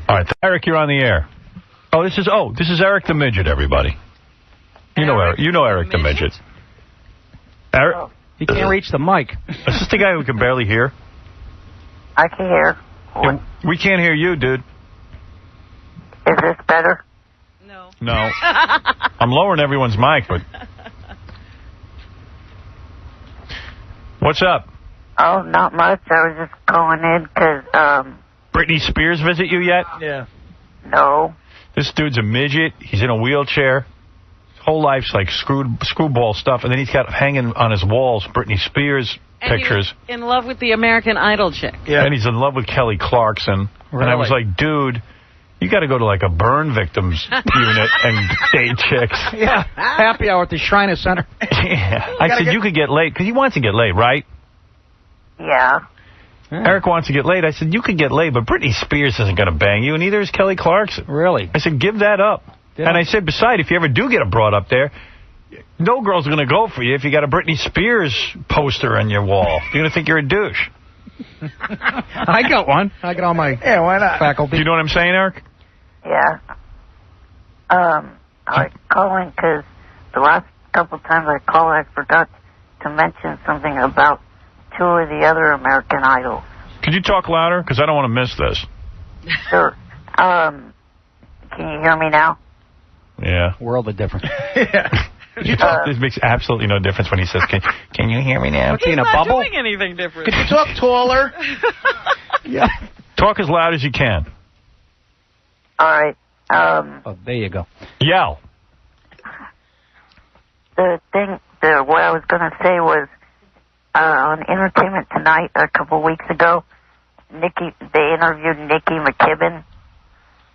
All right, Eric, you're on the air. Oh, this is Eric the Midget, everybody. You know Eric the Midget. Eric? Oh. He can't reach the mic. Is this the guy who can barely hear? I can hear. We can't hear you, dude. Is this better? No. I'm lowering everyone's mic, but... What's up? Oh, not much. I was just calling in because, Britney Spears visit you yet? Yeah. No. This dude's a midget. He's in a wheelchair. His whole life's like screwball stuff, and then he's got hanging on his walls Britney Spears pictures. He was in love with the American Idol chick. Yeah. And he's in love with Kelly Clarkson. Really? And I was like, dude, you got to go to like a burn victims unit and date chicks. Yeah. Happy hour at the Shriner Center. Yeah. I said, you could get laid, because he wants to get laid, right? Yeah. Eric wants to get laid. I said, you could get laid, but Britney Spears isn't going to bang you, and neither is Kelly Clarkson. Really? I said, give that up. Yeah. And I said, besides, if you ever do get a broad up there, no girl's going to go for you if you got a Britney Spears poster on your wall. You're going to think you're a douche. I got one. I got all my why not? faculty. Do you know what I'm saying, Eric? Yeah. I was calling because the last couple times I called, I forgot to mention something about 2 of the other American Idols. Could you talk louder? Because I don't want to miss this. Sure. Can you hear me now? Yeah. World of difference. Yeah. This makes absolutely no difference when he says, can you hear me now? He's in a not bubble? doing anything different. Could you talk taller? Yeah. Talk as loud as you can. All right. Oh, there you go. Yell. What I was going to say was, on Entertainment Tonight a couple weeks ago, they interviewed Nikki McKibben,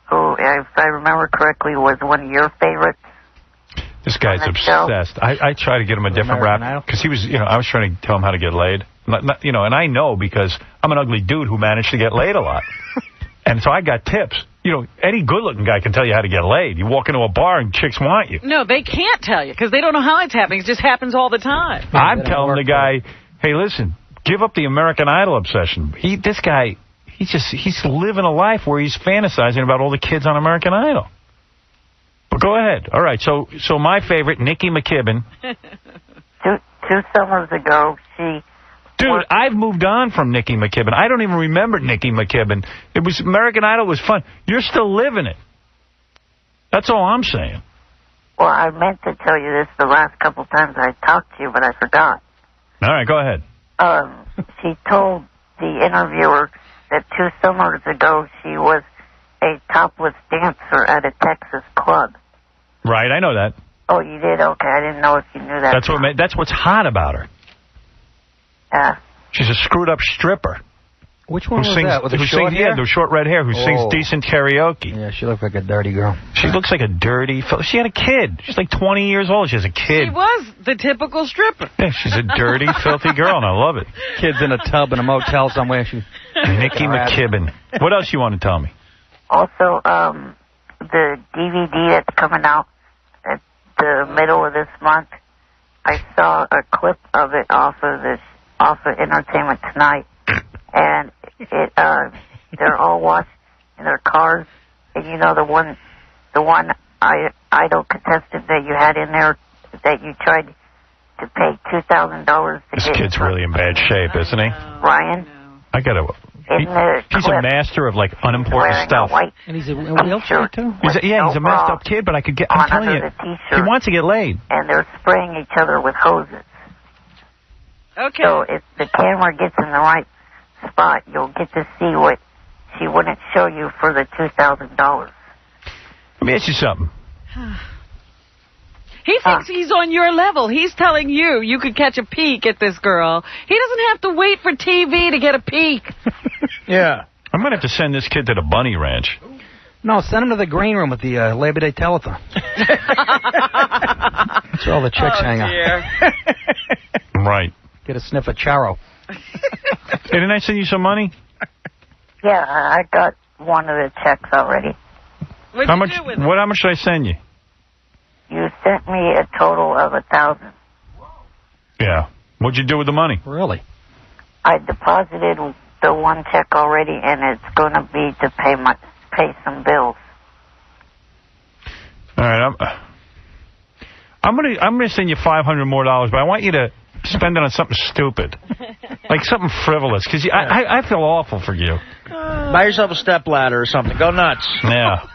who, if I remember correctly, was one of your favorites. This guy's obsessed. I try to get him a different rap because he was, I was trying to tell him how to get laid. And I know because I'm an ugly dude who managed to get laid a lot. And so I got tips. Any good-looking guy can tell you how to get laid. You walk into a bar and chicks want you. No, they can't tell you because they don't know how it's happening. It just happens all the time. I'm telling the guy, hey, listen, give up the American Idol obsession. This guy, he's living a life where he's fantasizing about all the kids on American Idol. But go ahead. All right, so my favorite, Nikki McKibben. Two summers ago, Dude, I've moved on from Nikki McKibben. I don't even remember Nikki McKibben. American Idol was fun. You're still living it. That's all I'm saying. Well, I meant to tell you this the last couple times I talked to you, but I forgot. All right, go ahead. She told the interviewer that 2 summers ago she was a topless dancer at a Texas club. Right, I know that. Oh, you did? Okay, I didn't know if you knew that. That's what's hot about her. Yeah. She's a screwed-up stripper. Which one was that? With the short hair? Yeah, the short red hair, who sings decent karaoke. Yeah, she looked like a dirty girl. She looks like a dirty... She had a kid. She's like 20 years old. She has a kid. She was the typical stripper. Yeah, she's a dirty, filthy girl, and I love it. Kids in a tub in a motel somewhere. Nikki McKibben. What else you want to tell me? Also, the DVD that's coming out at the middle of this month, I saw a clip of it off of Entertainment Tonight, and they're all watched in their cars, and the one idol contestant that you had in there that you tried to pay $2,000 to This get. kid's really in bad shape, isn't he? Ryan. I gotta. He's a master of like unimportant stuff. And he's a wheelchair too. He's a messed up kid, but I'm telling you, he wants to get laid. And they're spraying each other with hoses. Okay. So if the camera gets in the right spot, you'll get to see what she wouldn't show you for the $2,000. Let me ask you something. He thinks he's on your level. He's telling you could catch a peek at this girl. He doesn't have to wait for TV to get a peek. Yeah. I'm going to have to send this kid to the Bunny Ranch. No, send him to the green room at the Labor Day telethon. That's where all the chicks hang out. Right. Get a sniff of Charo. Hey, didn't I send you some money? Yeah, I got one of the checks already. How much should I send you? You sent me a total of $1,000. Yeah. What'd you do with the money? Really? I deposited the one check already, and it's going to be to pay pay some bills. All right, I'm gonna send you $500 more, but I want you to spend it on something stupid, like something frivolous, because I feel awful for you. Buy yourself a stepladder or something. Go nuts. Yeah.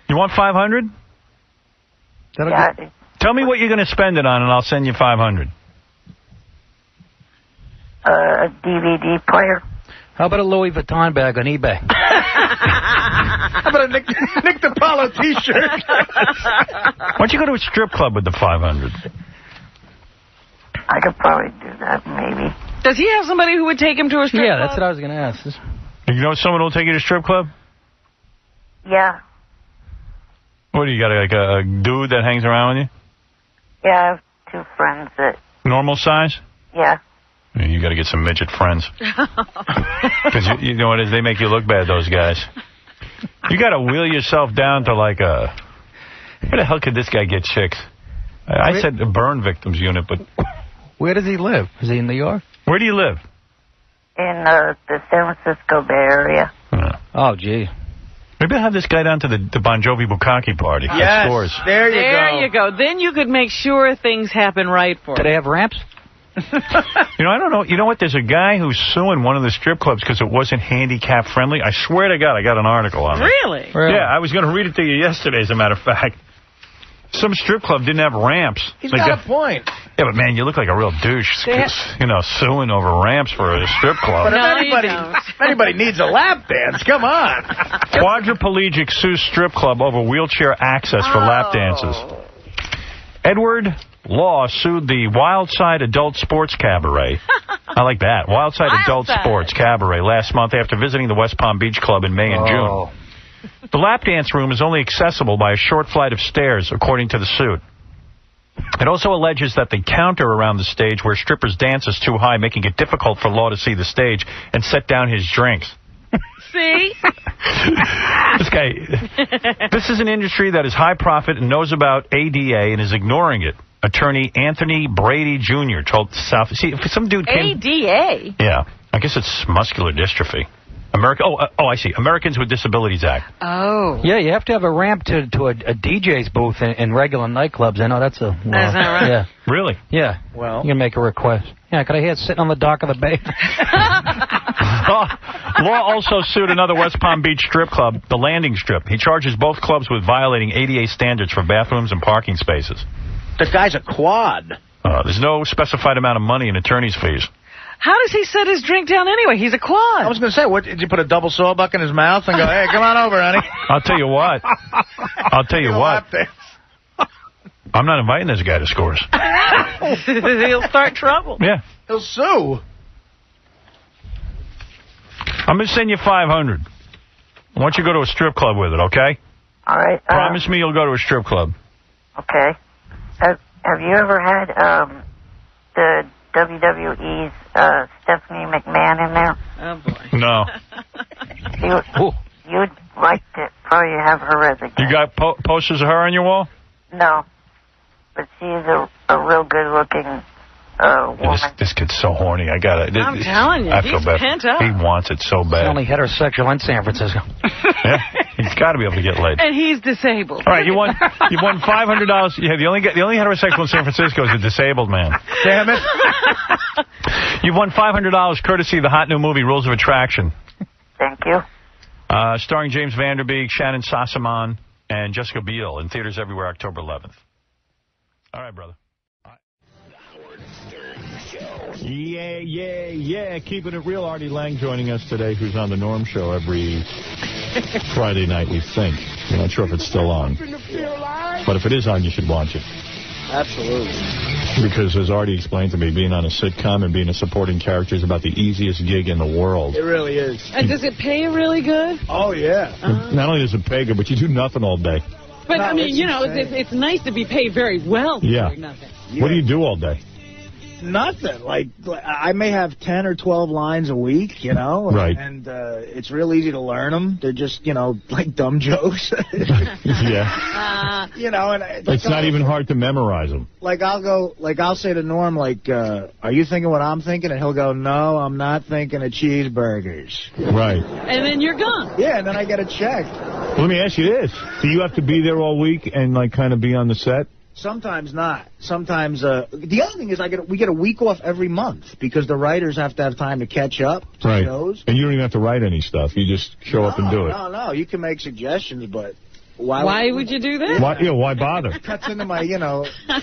You want $500? Yeah. Tell me what you're going to spend it on, and I'll send you $500. A DVD player. How about a Louis Vuitton bag on eBay? How about a Nick DiPaolo T-shirt? Why don't you go to a strip club with the $500? I could probably do that, maybe. Does he have somebody who would take him to a strip club? Yeah, that's what I was going to ask. You know someone who'll take you to a strip club? Yeah. What, do you got, like a dude that hangs around with you? Yeah, I have 2 friends that... Normal size? Yeah. You got to get some midget friends. Because you know what it is? They make you look bad, those guys. You got to wheel yourself down to like a... Where the hell could this guy get chicks? I said the burn victims unit, but... Where does he live? Is he in New York? Where do you live? In the San Francisco Bay Area. Oh, gee. Maybe I'll have this guy down to the Bon Jovi Bukkake party. Yes, Scores. there you go. There you go. Then you could make sure things happen right for Do you. they have ramps? You know, I don't know. You know what? There's a guy who's suing one of the strip clubs because it wasn't handicap friendly. I swear to God, I got an article on it. Really? Yeah, I was going to read it to you yesterday, as a matter of fact. Some strip club didn't have ramps. He's got a point. Yeah, but man, you look like a real douche, you know, suing over ramps for a strip club. But if anybody needs a lap dance, come on. Quadriplegic sues strip club over wheelchair access for lap dances. Edward Law sued the Wildside Adult Sports Cabaret. I like that. Wildside Adult Sports Cabaret last month after visiting the West Palm Beach Club in May and June. The lap dance room is only accessible by a short flight of stairs, according to the suit. It also alleges that the counter around the stage where strippers dance is too high, making it difficult for Law to see the stage and set down his drinks. See? This is an industry that is high profit and knows about ADA and is ignoring it. Attorney Anthony Brady Jr. told South... See, if some dude came... ADA? Yeah. I guess it's muscular dystrophy. I see. Americans with Disabilities Act. Oh. Yeah, you have to have a ramp to a DJ's booth in regular nightclubs. I know that's a... That's not right. Yeah. Really? Yeah. Well... You can make a request. Yeah, could I hear it sitting on the dock of the bay? Law also sued another West Palm Beach strip club, the Landing Strip. He charges both clubs with violating ADA standards for bathrooms and parking spaces. The guy's a quad. There's no specified amount of money in attorney's fees. How does he set his drink down anyway? He's a quad. I was going to say, what, did you put a double sawbuck in his mouth and go, hey, come on over, honey? I'll tell you what. I'm not inviting this guy to Scores. He'll start trouble. Yeah. He'll sue. I'm going to send you $500. I want you to go to a strip club with it, okay? All right. Promise me you'll go to a strip club. Okay. Have you ever had the WWE's Stephanie McMahon in there? Oh, boy. No. You'd like to probably have her as a guest. You got posters of her on your wall? No. But she's a real good-looking woman. This kid's so horny. I got it. I'm telling you, I feel he's bad. pent up. He wants it so It's bad. only heterosexual in San Francisco. Yeah, he's got to be able to get laid. And he's disabled. All right, you won $500. Yeah, the only heterosexual in San Francisco is a disabled man. Damn it. You've won $500 courtesy of the hot new movie Rules of Attraction. Thank you. Starring James Van Der Beek, Shannon Sossamon, and Jessica Biel in theaters everywhere October 11th. All right, brother. Yeah. Keeping it real. Artie Lang joining us today, who's on the Norm Show every Friday night, we think. We're not sure if it's still on. But if it is on, you should watch it. Absolutely. Because as Artie explained to me, being on a sitcom and being a supporting character is about the easiest gig in the world. It really is. And does it pay really good? Oh, yeah. Not only does it pay good, but you do nothing all day. But, I mean, you know, it's nice to be paid very well for doing nothing. What do you do all day? Nothing. Like, I may have 10 or 12 lines a week, you know? Right. And it's real easy to learn them. They're just, you know, like dumb jokes. Yeah. You know, and it's not even hard to memorize them. Like, I'll say to Norm, like, are you thinking what I'm thinking? And he'll go, no, I'm not thinking of cheeseburgers. Right. And then you're gone. Yeah, and then I get a check. Well, let me ask you this. Do you have to be there all week and, like, kind of be on the set? Sometimes not. Sometimes, the other thing is we get a week off every month because the writers have to have time to catch up to shows. And you don't even have to write any stuff. You just show up and do it. No. You can make suggestions, but why would you do that? Why bother? It cuts into my,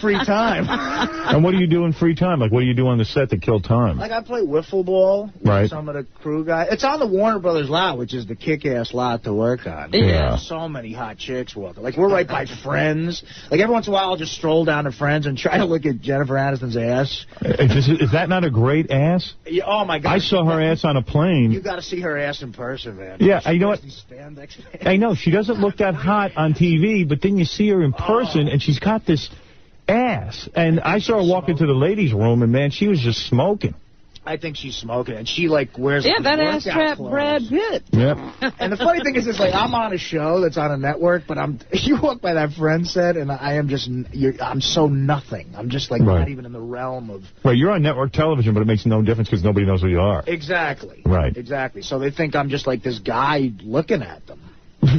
free time. And what do you do in free time? Like, what do you do on the set to kill time? Like, I play wiffle ball with some of the crew guys. It's on the Warner Brothers lot, which is the kick-ass lot to work on. Yeah. There's so many hot chicks walking. Like, we're right by Friends. Like, every once in a while, I'll just stroll down to Friends and try to look at Jennifer Aniston's ass. Is that not a great ass? Yeah, oh, my God. I saw her ass on a plane. You got to see her ass in person, man. Yeah, you know what? I know. She doesn't look that hot on TV, but then you see her in person, and she's got this ass. And I saw her walk into the ladies' room, and, man, she was just smoking. I think she's smoking, and she, like, wears that ass trap Brad Pitt. Yep. And the funny thing is, it's like, I'm on a show that's on a network, but you walk by that Friends set, and I'm so nothing. I'm just, like, not even in the realm of... Right, you're on network television, but it makes no difference because nobody knows who you are. Exactly. Right. Exactly. So they think I'm just, like, this guy looking at them.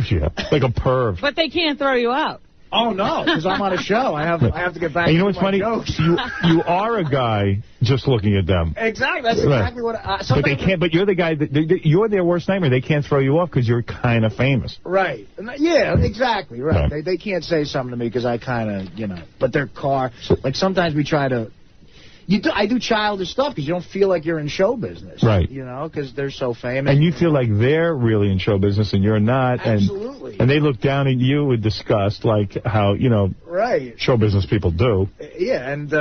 Yeah, like a perv. But they can't throw you out. Oh, no, because I'm on a show. I have to get back to you know what's funny? Jokes. You are a guy just looking at them. Exactly. That's exactly what... but they can't. But you're the guy you're their worst nightmare. They can't throw you off because you're kind of famous. Right. Yeah, exactly. Right. They can't say something to me because I kind of, But their car... Like, sometimes we try to... I do childish stuff because you don't feel like you're in show business. Right. Because they're so famous. And you feel like they're really in show business and you're not. Absolutely. And they look down at you with disgust, like how, right. show business people do. Yeah, and,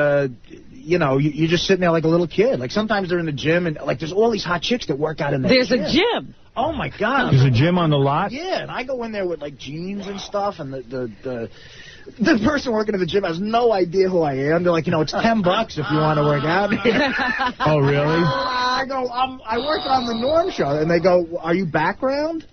you're just sitting there like a little kid. Like, sometimes they're in the gym, and, like, there's all these hot chicks that work out in the gym. There's a gym. Oh, my God. There's a gym on the lot? Yeah, and I go in there with, like, jeans and stuff, and the person working at the gym has no idea who I am. They're like, it's $10 if you want to work out here. Oh, really? I go, I work on the Norm show. And they go, are you background?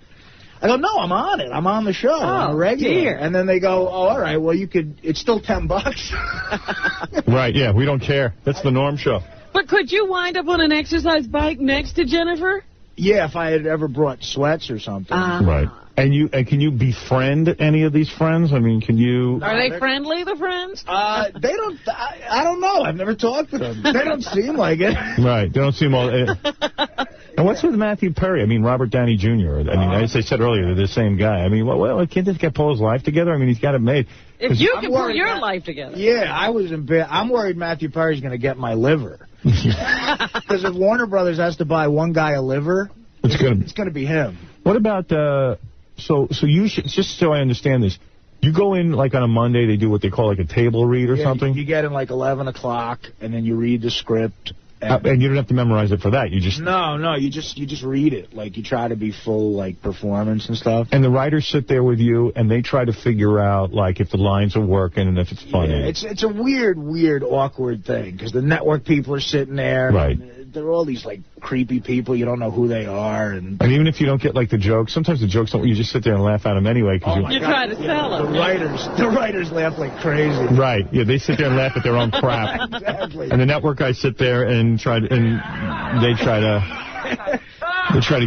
I go, no, I'm on it. I'm on the show. I'm a regular. Dear. And then they go, oh, all right, well, it's still $10. Right, yeah, we don't care. That's the Norm show. But could you wind up on an exercise bike next to Jennifer? Yeah, if I had ever brought sweats or something. Right. And can you befriend any of these friends? I mean, can you... Are they friendly, the friends? They don't... I don't know. I've never talked to them. They don't seem like it. Right. They don't seem all... And what's with Matthew Perry? I mean, Robert Downey Jr. I mean, as I said earlier, they're the same guy. I mean, can't this guy pull his life together? I mean, he's got it made. If you can pull your life together. Yeah, I was in bed. I'm worried Matthew Perry's going to get my liver. Because if Warner Brothers has to buy one guy a liver, it's going to be him. What about... So you should, just so I understand this, you go in like on a Monday, they do what they call like a table read or something? You get in like 11 o'clock, and then you read the script. And you don't have to memorize it for that. You just... No, you just read it. Like, you try to be full, like, performance and stuff. And the writers sit there with you, and they try to figure out, like, if the lines are working and if it's funny. Yeah, it's a weird, awkward thing, because the network people are sitting there. Right. They're all these, like, creepy people. You don't know who they are. And even if you don't get, like, the jokes, sometimes the jokes don't... You just sit there and laugh at them anyway. You try to sell them. The writers laugh like crazy. Right. Yeah, they sit there and laugh at their own crap. Exactly. And the network guys sit there and they try to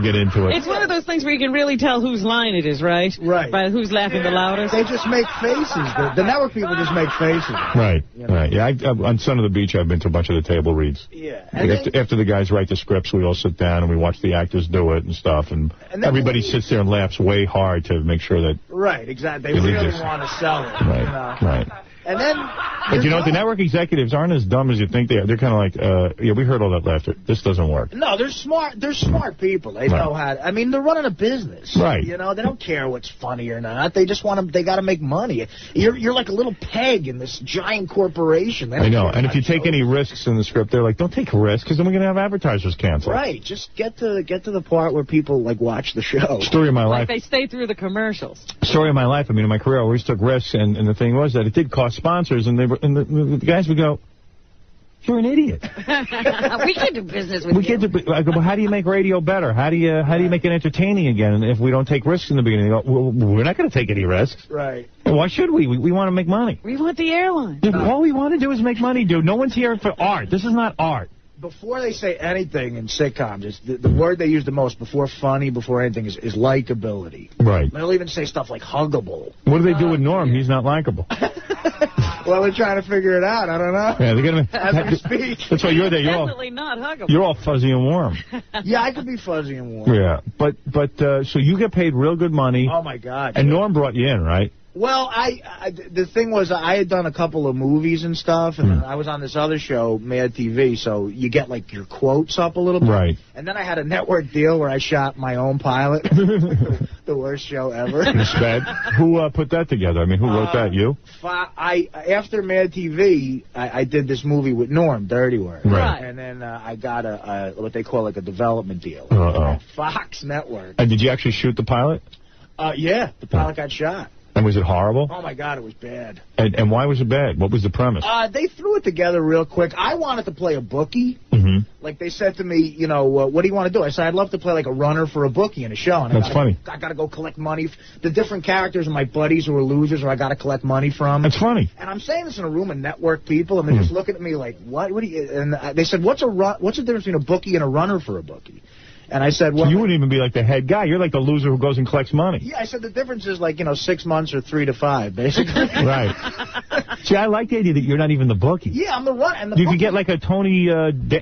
get into it. It's one of those things where you can really tell whose line it is, right? Right. By who's laughing the loudest. They just make faces. The network people just make faces. Right. Right. Yeah. On Son of the Beach, I've been to a bunch of the table reads. Yeah. After the guys write the scripts, we all sit down and we watch the actors do it and stuff. And everybody sits there and laughs way hard to make sure that... Right. Exactly. They really want to sell it. Right. Right. And then... But you know what? The network executives aren't as dumb as you think they are. They're kind of like, yeah, we heard all that laughter. This doesn't work. No, they're smart. They're smart people. They know how to... I mean, they're running a business. Right. You know, they don't care what's funny or not. They just want to... They got to make money. You're like a little peg in this giant corporation. I know. And if you take any risks in the script, they're like, don't take risks because then we're going to have advertisers cancel. Right. Just get to the part where people, like, watch the show. Story of my life. Like they stay through the commercials. Story of my life. I mean, in my career, I always took risks. And the thing was that it did cost sponsors. And the guys would go, You're an idiot. We can't do business with you. I go, well, how do you make radio better? How do you make it entertaining again if we don't take risks in the beginning? They go, well, we're not going to take any risks. Right. Why should we? We want to make money. We want the airline. All we want to do is make money, dude. No one's here for art. This is not art. Before they say anything in sitcoms, it's the word they use the most before funny, before anything, is likability. Right. They'll even say stuff like huggable. What do they do with Norm? He's not likable. Well, they're trying to figure it out. I don't know. Yeah, they're gonna. As we speak. That's why you're there. Definitely not huggable. You're all fuzzy and warm. Yeah, I could be fuzzy and warm. Yeah, but so you get paid real good money. Oh my God. And Norm brought you in, right? Well, the thing was, I had done a couple of movies and stuff, and I was on this other show, Mad TV, so you get, like, your quotes up a little bit. Right. And then I had a network deal where I shot my own pilot. The worst show ever. It's bad. Who put that together? I mean, who wrote that? You? After Mad TV, I did this movie with Norm, Dirty Work. Right. And then I got what they call, like, a development deal. Uh-oh. Fox Network. And did you actually shoot the pilot? Yeah, the pilot got shot. And was it horrible? Oh, my God, it was bad. And why was it bad? What was the premise? They threw it together real quick. I wanted to play a bookie. Mm-hmm. Like, they said to me, you know, what do you want to do? I said, I'd love to play, like, a runner for a bookie in a show. And That's funny. I got to go collect money. The different characters are my buddies who are losers who I got to collect money from. That's funny. And I'm saying this in a room of network people, and they're just looking at me like, what do you... And they said, what's the difference between a bookie and a runner for a bookie? And I said, well... So you wouldn't even be like the head guy. You're like the loser who goes and collects money. Yeah, I said the difference is like, 6 months or 3 to 5, basically. Right. See, I like the idea that you're not even the bookie. Yeah, I'm the runner. You could get like a Tony,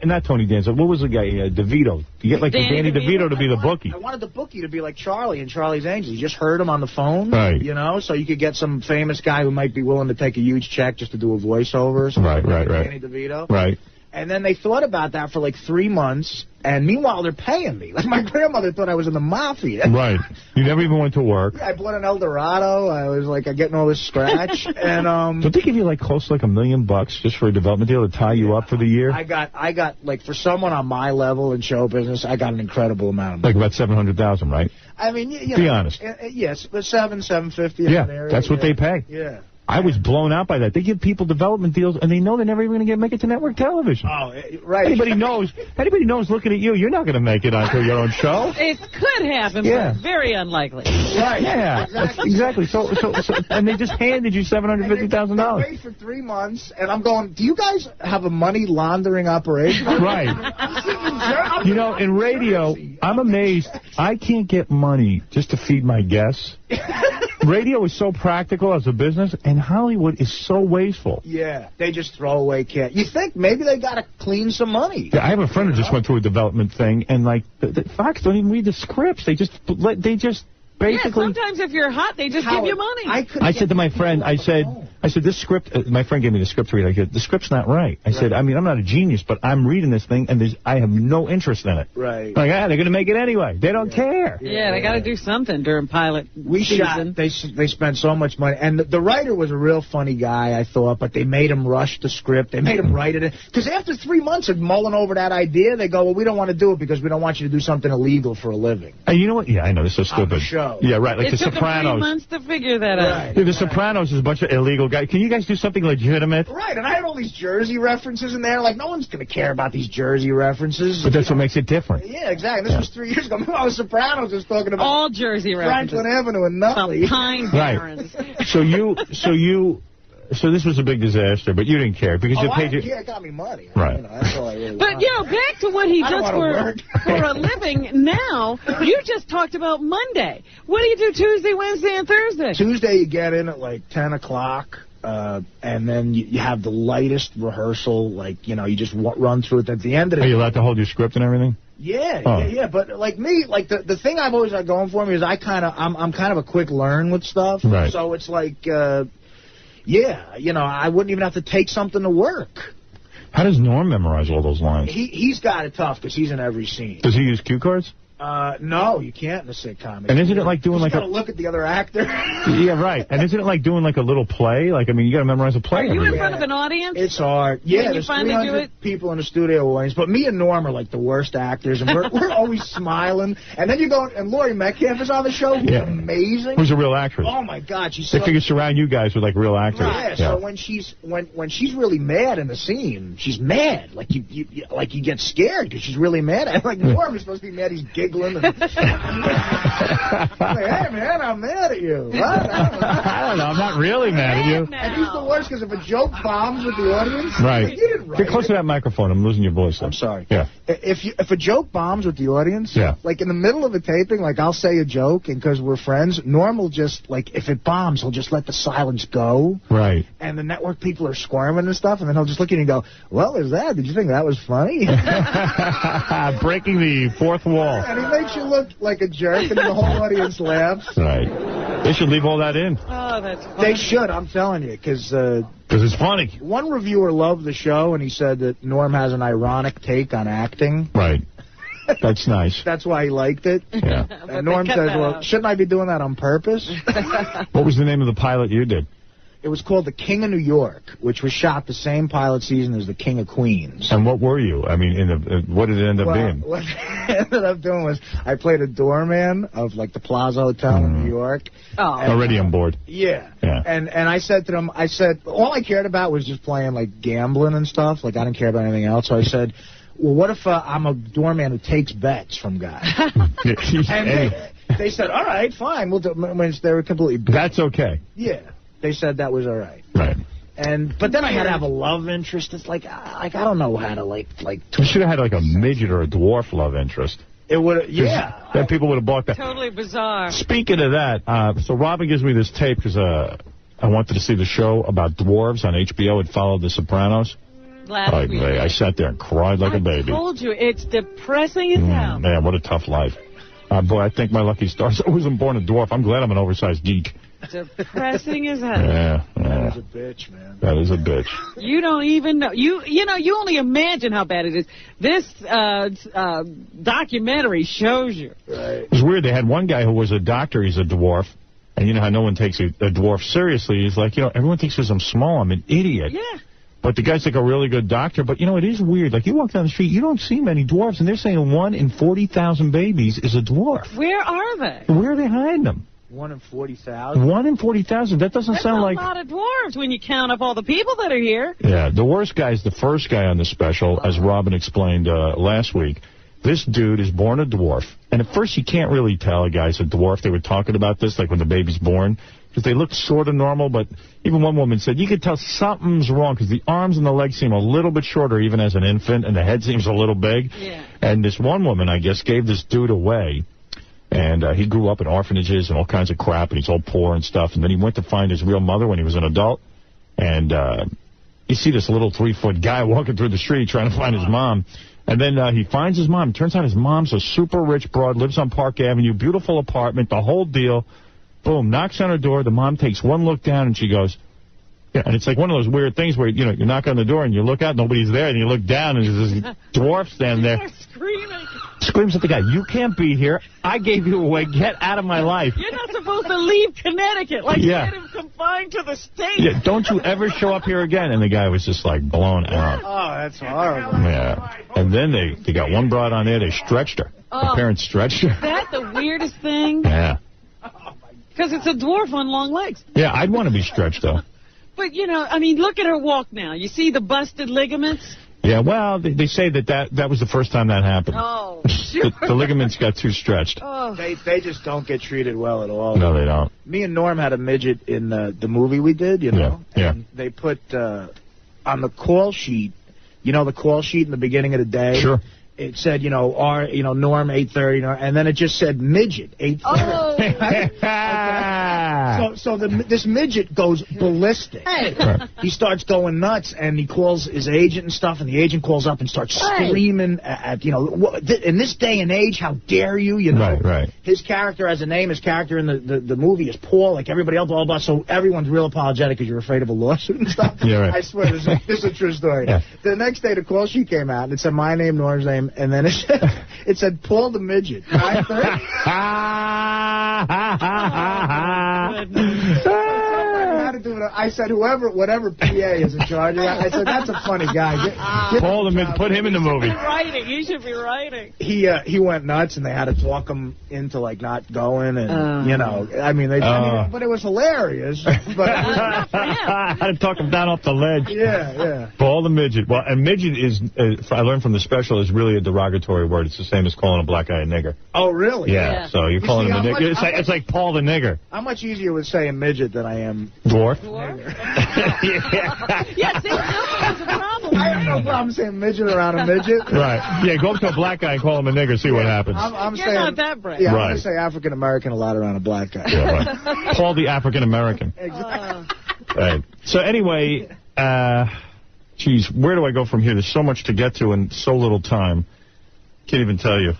not Tony Danza, what was the guy, DeVito. You get like Danny DeVito to be the bookie. I wanted the bookie to be like Charlie in Charlie's Angels. You just heard him on the phone, right? So you could get some famous guy who might be willing to take a huge check just to do a voiceover or something. Right. Danny DeVito. Right. And then they thought about that for like 3 months, and meanwhile they're paying me. Like my grandmother thought I was in the mafia. Right. You never even went to work. Yeah, I bought an Eldorado. I was like getting all this scratch. And don't they give you like close to like $1 million just for a development deal to tie you up for the year? I got like for someone on my level in show business, I got an incredible amount of money. Like about $700,000, right? I mean, be honest. Yes, but $750. Yeah, that's what they pay. Yeah. I was blown out by that. They give people development deals, and they know they're never even going to make it to network television. Oh, right. Anybody knows looking at you, you're not going to make it onto your own show. It could happen, but it's very unlikely. Right. Yeah, exactly. So, and they just handed you $750,000. Wait for 3 months, and I'm going, do you guys have a money laundering operation? Right. In radio, I'm amazed. I can't get money just to feed my guests. Radio is so practical as a business, and Hollywood is so wasteful. Yeah, they just throw away cash. You think maybe they got to clean some money. Yeah, I have a friend who just went through a development thing, and like the Fox don't even read the scripts. They just basically. Yeah, sometimes if you're hot, they just give you money. I said to my friend, I said, this script, my friend gave me the script to read. I said, the script's not right. I said, I mean, I'm not a genius, but I'm reading this thing, and I have no interest in it. Right. Like, they're going to make it anyway. They don't care. Yeah, they got to do something during pilot season. They spent so much money. And the writer was a real funny guy, I thought, but they made him rush the script. They made him write it. Because after 3 months of mulling over that idea, they go, well, we don't want to do it because we don't want you to do something illegal for a living. You know what? Yeah, I know. This is so stupid. On the show. Yeah, right. Like it The took Sopranos. 3 months to figure that out. Yeah, The Sopranos is a bunch of illegal guys. Can you guys do something legitimate? Right, and I had all these Jersey references in there. Like, no one's going to care about these Jersey references. But that's what makes it different. Yeah, exactly. This was 3 years ago. Meanwhile, The Sopranos was talking about all Jersey references. Franklin Avenue and Nutley. Pine Barrens. Right. So this was a big disaster, but you didn't care because you paid Yeah, it got me money. Right. That's all I really But, back to what he does for a living now, you just talked about Monday. What do you do Tuesday, Wednesday, and Thursday? Tuesday, you get in at like 10 o'clock, and then you have the lightest rehearsal. Like, you just run through it at the end of it. Are you allowed to hold your script and everything? Yeah. But like me, like the thing I've always got going for me is I'm kind of a quick learn with stuff. Right. So it's like, I wouldn't even have to take something to work. How does Norm memorize all those lines? He's got it tough because he's in every scene. Does he use cue cards? No, you can't in a sitcom. And isn't it like doing like a... You gotta look at the other actor. Yeah, right. And isn't it like doing like a little play? Like, I mean, you gotta memorize a play. Are you in front of an audience? It's hard. Yeah, when there's you finally do it? people in the studio audience. But me and Norm are like the worst actors, and we're always smiling. And then you go, and Laurie Metcalf is on the show, who's amazing. Who's a real actress. Oh, my God. She's they figure surround you guys with like real actors. Right. Yeah, so when she's really mad in the scene, she's mad. Like you get scared because she's really mad. And like Norm is supposed to be mad, he's giggling. And, like, hey man, I'm mad at you. What? I don't know. I'm not really mad at you. And he's the worst because if a joke bombs with the audience, right? You didn't write Get close to that microphone. I'm losing your voice. I'm sorry. Yeah. If a joke bombs with the audience, like in the middle of a taping, like I'll say a joke, and because we're friends, Norm will just like if it bombs, he'll just let the silence go. Right. And the network people are squirming and stuff, and then he'll just look at you and go, "Well, there's that. Did you think that was funny?" Breaking the fourth wall. And he makes you look like a jerk, and the whole audience laughs. Right. They should leave all that in. Oh, that's funny. They should, I'm telling you, because it's funny. One reviewer loved the show, and he said that Norm has an ironic take on acting. Right. That's nice. That's why he liked it. Yeah. And Norm said, well, shouldn't I be doing that on purpose? What was the name of the pilot you did? It was called The King of New York, which was shot the same pilot season as The King of Queens. And what were you? I mean, what did it end up being? What I ended up doing was I played a doorman of, like, the Plaza Hotel in New York. Oh. Already on board. Yeah. And I said to them, all I cared about was just playing, like, gambling and stuff. Like, I didn't care about anything else. So I said, well, what if I'm a doorman who takes bets from guys? And they said, all right, fine. We'll do it. They were completely... That's okay. Yeah. They said that was all right. Right. But then I had to have a love interest. It's like I don't know how to like. You should have had like a midget or a dwarf love interest. It would, yeah. Then people would have bought that. Totally bizarre. Speaking of that, so Robin gives me this tape because I wanted to see the show about dwarves on HBO. It followed The Sopranos. Last week. I sat there and cried like a baby. I told you, it's depressing as hell. Man, what a tough life. Boy, I think my lucky stars. I wasn't born a dwarf. I'm glad I'm an oversized geek. Depressing as hell. Yeah. That is a bitch, man. That is a bitch. You don't even know. You only imagine how bad it is. This documentary shows you. Right. It was weird. They had one guy who was a doctor. He's a dwarf. And you know how no one takes a dwarf seriously. He's like, everyone thinks because I'm small, I'm an idiot. Yeah. But the guy's like a really good doctor. But, it is weird. Like, you walk down the street, you don't see many dwarfs. And they're saying 1 in 40,000 babies is a dwarf. Where are they? Where are they hiding them? 1 in 40,000? 1 in 40,000. That doesn't sound like... That's a lot of dwarves when you count up all the people that are here. Yeah, the worst guy is the first guy on the special, as Robin explained last week. This dude is born a dwarf. And at first you can't really tell a guy's a dwarf. They were talking about this, like when the baby's born. Because they look sort of normal, but even one woman said you could tell something's wrong because the arms and the legs seem a little bit shorter even as an infant, and the head seems a little big. Yeah. And this one woman, I guess, gave this dude away. And he grew up in orphanages and all kinds of crap, and he's all poor and stuff. And then he went to find his real mother when he was an adult. And you see this little 3-foot guy walking through the street trying to find his mom. And then he finds his mom. Turns out his mom's a super rich broad, lives on Park Avenue, beautiful apartment, the whole deal. Boom, knocks on her door. The mom takes one look down, and she goes, yeah, and it's like one of those weird things where, you knock on the door, and you look out, nobody's there, and you look down, and there's this dwarf standing there. Screaming. Screams at the guy, you can't be here. I gave you away. Get out of my life. You're not supposed to leave Connecticut. Like, you had him confined to the state. Yeah, don't you ever show up here again. And the guy was just, like, blown out. Oh, that's horrible. Yeah. And then they got one broad on there. They stretched her. Her parents stretched her. Is that the weirdest thing? Yeah. Because it's a dwarf on long legs. Yeah, I'd want to be stretched, though. But, look at her walk now. You see the busted ligaments? Yeah, well, they say that was the first time that happened. Oh, sure. The ligaments got too stretched. Oh. They just don't get treated well at all. No, they don't. Me and Norm had a midget in the movie we did, Yeah. And they put on the call sheet, the call sheet in the beginning of the day. Sure. It said, Norm 8:30, and then it just said midget 8:30. Oh. So this midget goes ballistic. Right. He starts going nuts, and he calls his agent and stuff, and the agent calls up and starts screaming at in this day and age, how dare you, Right. His character has a name. His character in the movie is Paul, like everybody else, blah, blah, blah. So everyone's real apologetic because you're afraid of a lawsuit and stuff. Yeah, right. I swear, this is a true story. Yeah. The next day, the call sheet came out, and it said my name, Norm's name, and then it said Paul the Midget. I said, whatever PA is in charge of that, I said, that's a funny guy. Paul the Midget, put him in the movie. He should be writing. He went nuts, and they had to talk him into, like, not going, and, you know, I mean, but it was hilarious. But I had to talk him down off the ledge. Yeah. Paul the Midget. Well, and midget is, I learned from the special, is really a derogatory word. It's the same as calling a black guy a nigger. Oh, really? Yeah. So you're calling him a nigger. It's like Paul the nigger. How much easier with saying midget than I am dwarf? Yeah, see, that's a problem. I have no problem saying midget around a midget. Right. Yeah, go up to a black guy and call him a nigger, see what happens. I'm You're saying, not that brave. Yeah, right. I'm going to say African-American a lot around a black guy. Yeah, right. Paul the African-American. Exactly. Right. So anyway, geez, where do I go from here? There's so much to get to and so little time. Can't even tell you.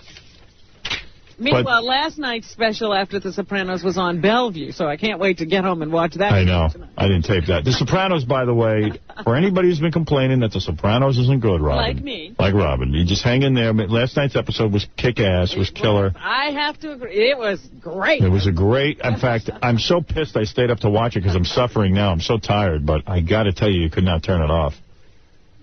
Meanwhile, last night's special after The Sopranos was on Bellevue, so I can't wait to get home and watch that. I know. I didn't tape that. The Sopranos, by the way, for anybody who's been complaining that The Sopranos isn't good, Robin. Like me. Like Robin. You just hang in there. Last night's episode was kick-ass, was killer. I have to agree. It was great. It was a great... In fact, I'm so pissed I stayed up to watch it because I'm suffering now. I'm so tired, but I got to tell you, you could not turn it off.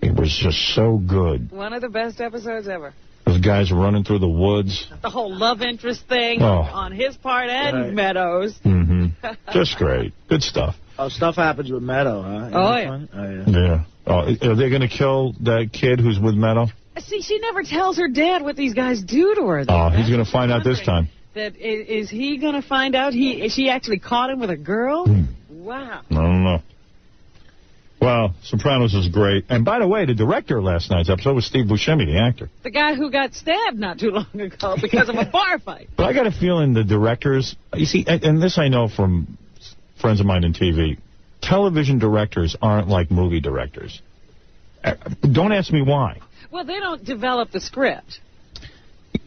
It was just so good. One of the best episodes ever. Those guys running through the woods. The whole love interest thing on his part and Meadows. Mm-hmm. Just great. Good stuff. Oh, stuff happens with Meadow, huh? Oh, yeah. Yeah. Oh, are they going to kill that kid who's with Meadow? See, she never tells her dad what these guys do to her. Oh, he's going to find out this time. Is he going to find out she actually caught him with a girl? Wow. I don't know. Well, Sopranos is great. And by the way, the director last night's episode was Steve Buscemi, the actor. The guy who got stabbed not too long ago because of a bar fight. But I got a feeling the directors, you see, and this I know from friends of mine in TV, television directors aren't like movie directors. Don't ask me why. Well, they don't develop the script.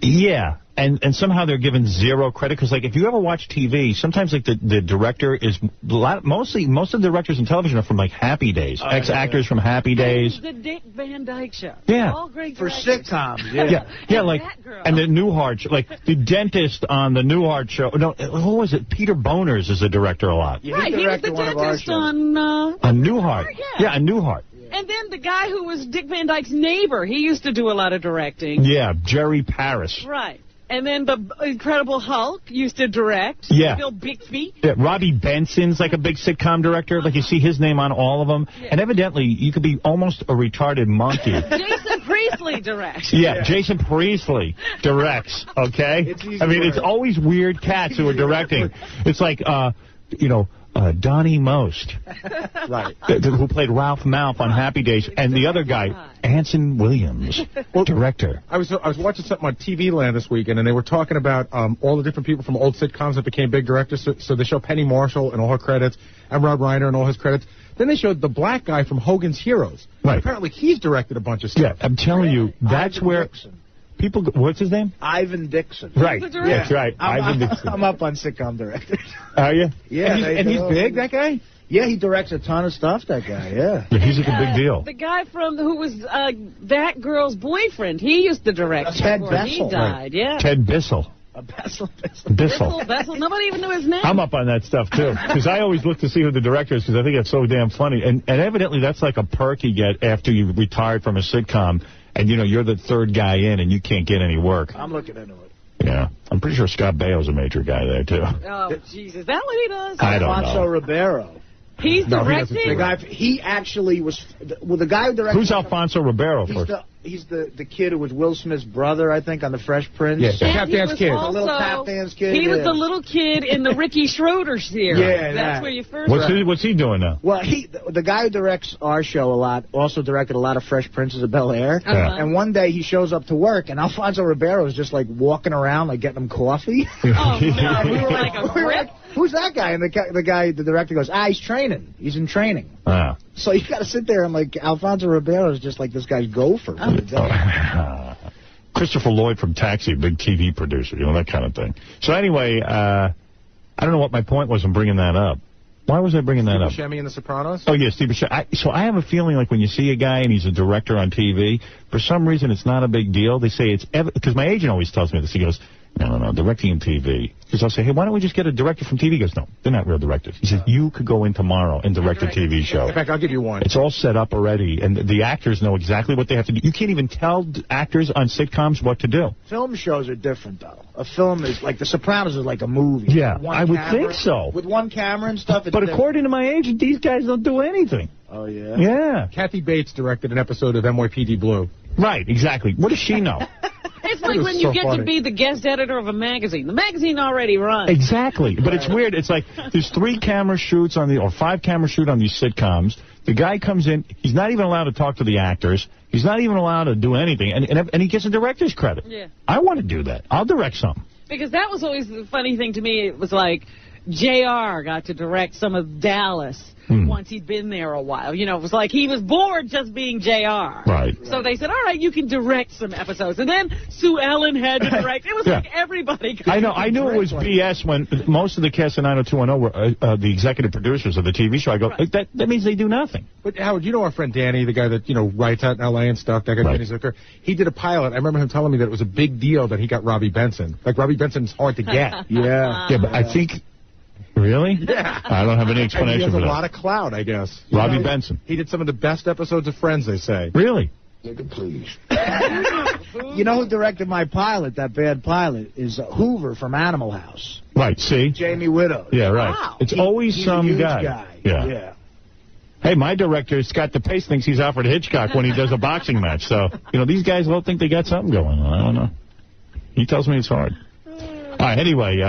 Yeah, and somehow they're given zero credit, because, like, if you ever watch TV, sometimes, like, the director is, most of the directors in television are from, like, Happy Days, ex-actors from Happy Days. The Dick Van Dyke Show. Yeah. All great for directors. sitcoms, Yeah, like, and the Newhart show, like, the dentist on the Newhart show, no, who was it? Peter Boners is the director a lot. Yeah, right, he was the dentist on Newhart. Yeah, on Newhart. And then the guy who was Dick Van Dyke's neighbor, he used to do a lot of directing. Yeah, Jerry Paris. Right. And then the Incredible Hulk used to direct. Yeah. Bill Bixby. Yeah, Robbie Benson's like a big sitcom director. Like, you see his name on all of them. Yeah. And evidently, you could be almost a retarded monkey. Jason Priestley directs. Yeah, Jason Priestley directs, okay? I mean, it's always weird cats who are directing. It's like, Donnie Most, right, who played Ralph Malph on Happy Days, and the other guy, Anson Williams, director. I was watching something on TV Land this weekend, and they were talking about all the different people from old sitcoms that became big directors. So they show Penny Marshall and all her credits, and Rob Reiner and all his credits. Then they showed the black guy from Hogan's Heroes. Right. Apparently he's directed a bunch of stuff. Yeah, I'm telling you, that's Ivan where... Dixon. People, what's his name? Ivan Dixon. Right. Yeah, that's right. Ivan Dixon. I'm up on sitcom directors. Are you? Yeah. And he's big, that guy? Yeah, he directs a ton of stuff, that guy, yeah. Yeah, he's like a big deal. The guy who was that girl's boyfriend, he used to direct Ted before Bessel. he died, yeah. Ted Bissell. Bessel. Nobody even knew his name. I'm up on that stuff, too, because I always look to see who the director is, because I think it's so damn funny. And evidently that's like a perk you get after you've retired from a sitcom, and, you're the third guy in, and you can't get any work. I'm looking into it. Yeah. I'm pretty sure Scott Baio's a major guy there, too. Oh, jeez. Is that what he does? I don't know. Alfonso Ribeiro. He's directing? He actually was... Well, the guy who directed... Who's Alfonso Ribeiro? He's the kid who was Will Smith's brother, I think, on The Fresh Prince. Yeah, the tap dance kid. The little tap dance kid. He was the little kid in the Ricky Schroeder series. Yeah, that's where you first... What's he doing now? Well, the guy who directs our show a lot also directed a lot of Fresh Princes of Bel-Air. And one day he shows up to work, and Alfonso Ribeiro is just, like, walking around, like, getting him coffee. Oh, no. We were like, who's that guy? And the director goes, he's training. He's in training. So you got to sit there and, like, Alfonso Ribeiro is just like this guy's gopher. Christopher Lloyd from Taxi, big TV producer, that kind of thing. So anyway, I don't know what my point was in bringing that up. Why was I bringing that up? Steve Buscemi in The Sopranos? Oh, yeah, Steve Buscemi. So I have a feeling like when you see a guy and he's a director on TV, for some reason it's not a big deal. They say it's... Because my agent always tells me this. He goes, no, directing in TV. Because I'll say, hey, why don't we just get a director from TV? He goes, no, they're not real directors. He says, you could go in tomorrow and direct a TV show. In fact, I'll give you one. It's all set up already, and the actors know exactly what they have to do. You can't even tell actors on sitcoms what to do. Film shows are different, though. A film is like The Sopranos is like a movie. Yeah, I would think so. With one camera and stuff. But according to my agent, these guys don't do anything. Oh, yeah? Yeah. Kathy Bates directed an episode of NYPD Blue. Right, exactly. What does she know? It's like when you get to be the guest editor of a magazine. The magazine already runs. Exactly. But it's weird. It's like there's 3 camera shoots on or 5 camera shoot on these sitcoms. The guy comes in. He's not even allowed to talk to the actors. He's not even allowed to do anything. And he gets a director's credit. Yeah. I want to do that. I'll direct something. Because that was always the funny thing to me. It was like J.R. got to direct some of Dallas once he'd been there a while. You know, it was like he was bored just being J.R. Right. So they said, all right, you can direct some episodes. And then Sue Ellen had to direct. It was like everybody could. I knew it was BS when most of the cast of 90210 were the executive producers of the TV show. I go, that means they do nothing. But, Howard, you know our friend Danny, the guy that, writes out in L.A. and stuff, that guy Danny Zucker? He did a pilot. I remember him telling me that it was a big deal that he got Robbie Benson. Like, Robbie Benson's hard to get. Yeah, but I think... Really? Yeah. I don't have any explanation for that. He has a lot of clout, I guess. Robbie Benson. He did some of the best episodes of Friends, they say. Really? Nigga, please. You know who directed my pilot, that bad pilot, is Hoover from Animal House. Right, see? Jamie Widows. Yeah, right. Wow. It's always he's some a huge guy. Yeah. Hey, my director, Scott DePace, thinks he's Alfred Hitchcock when he does a boxing match. So, these guys all think they got something going on. I don't know. He tells me it's hard. All right, anyway,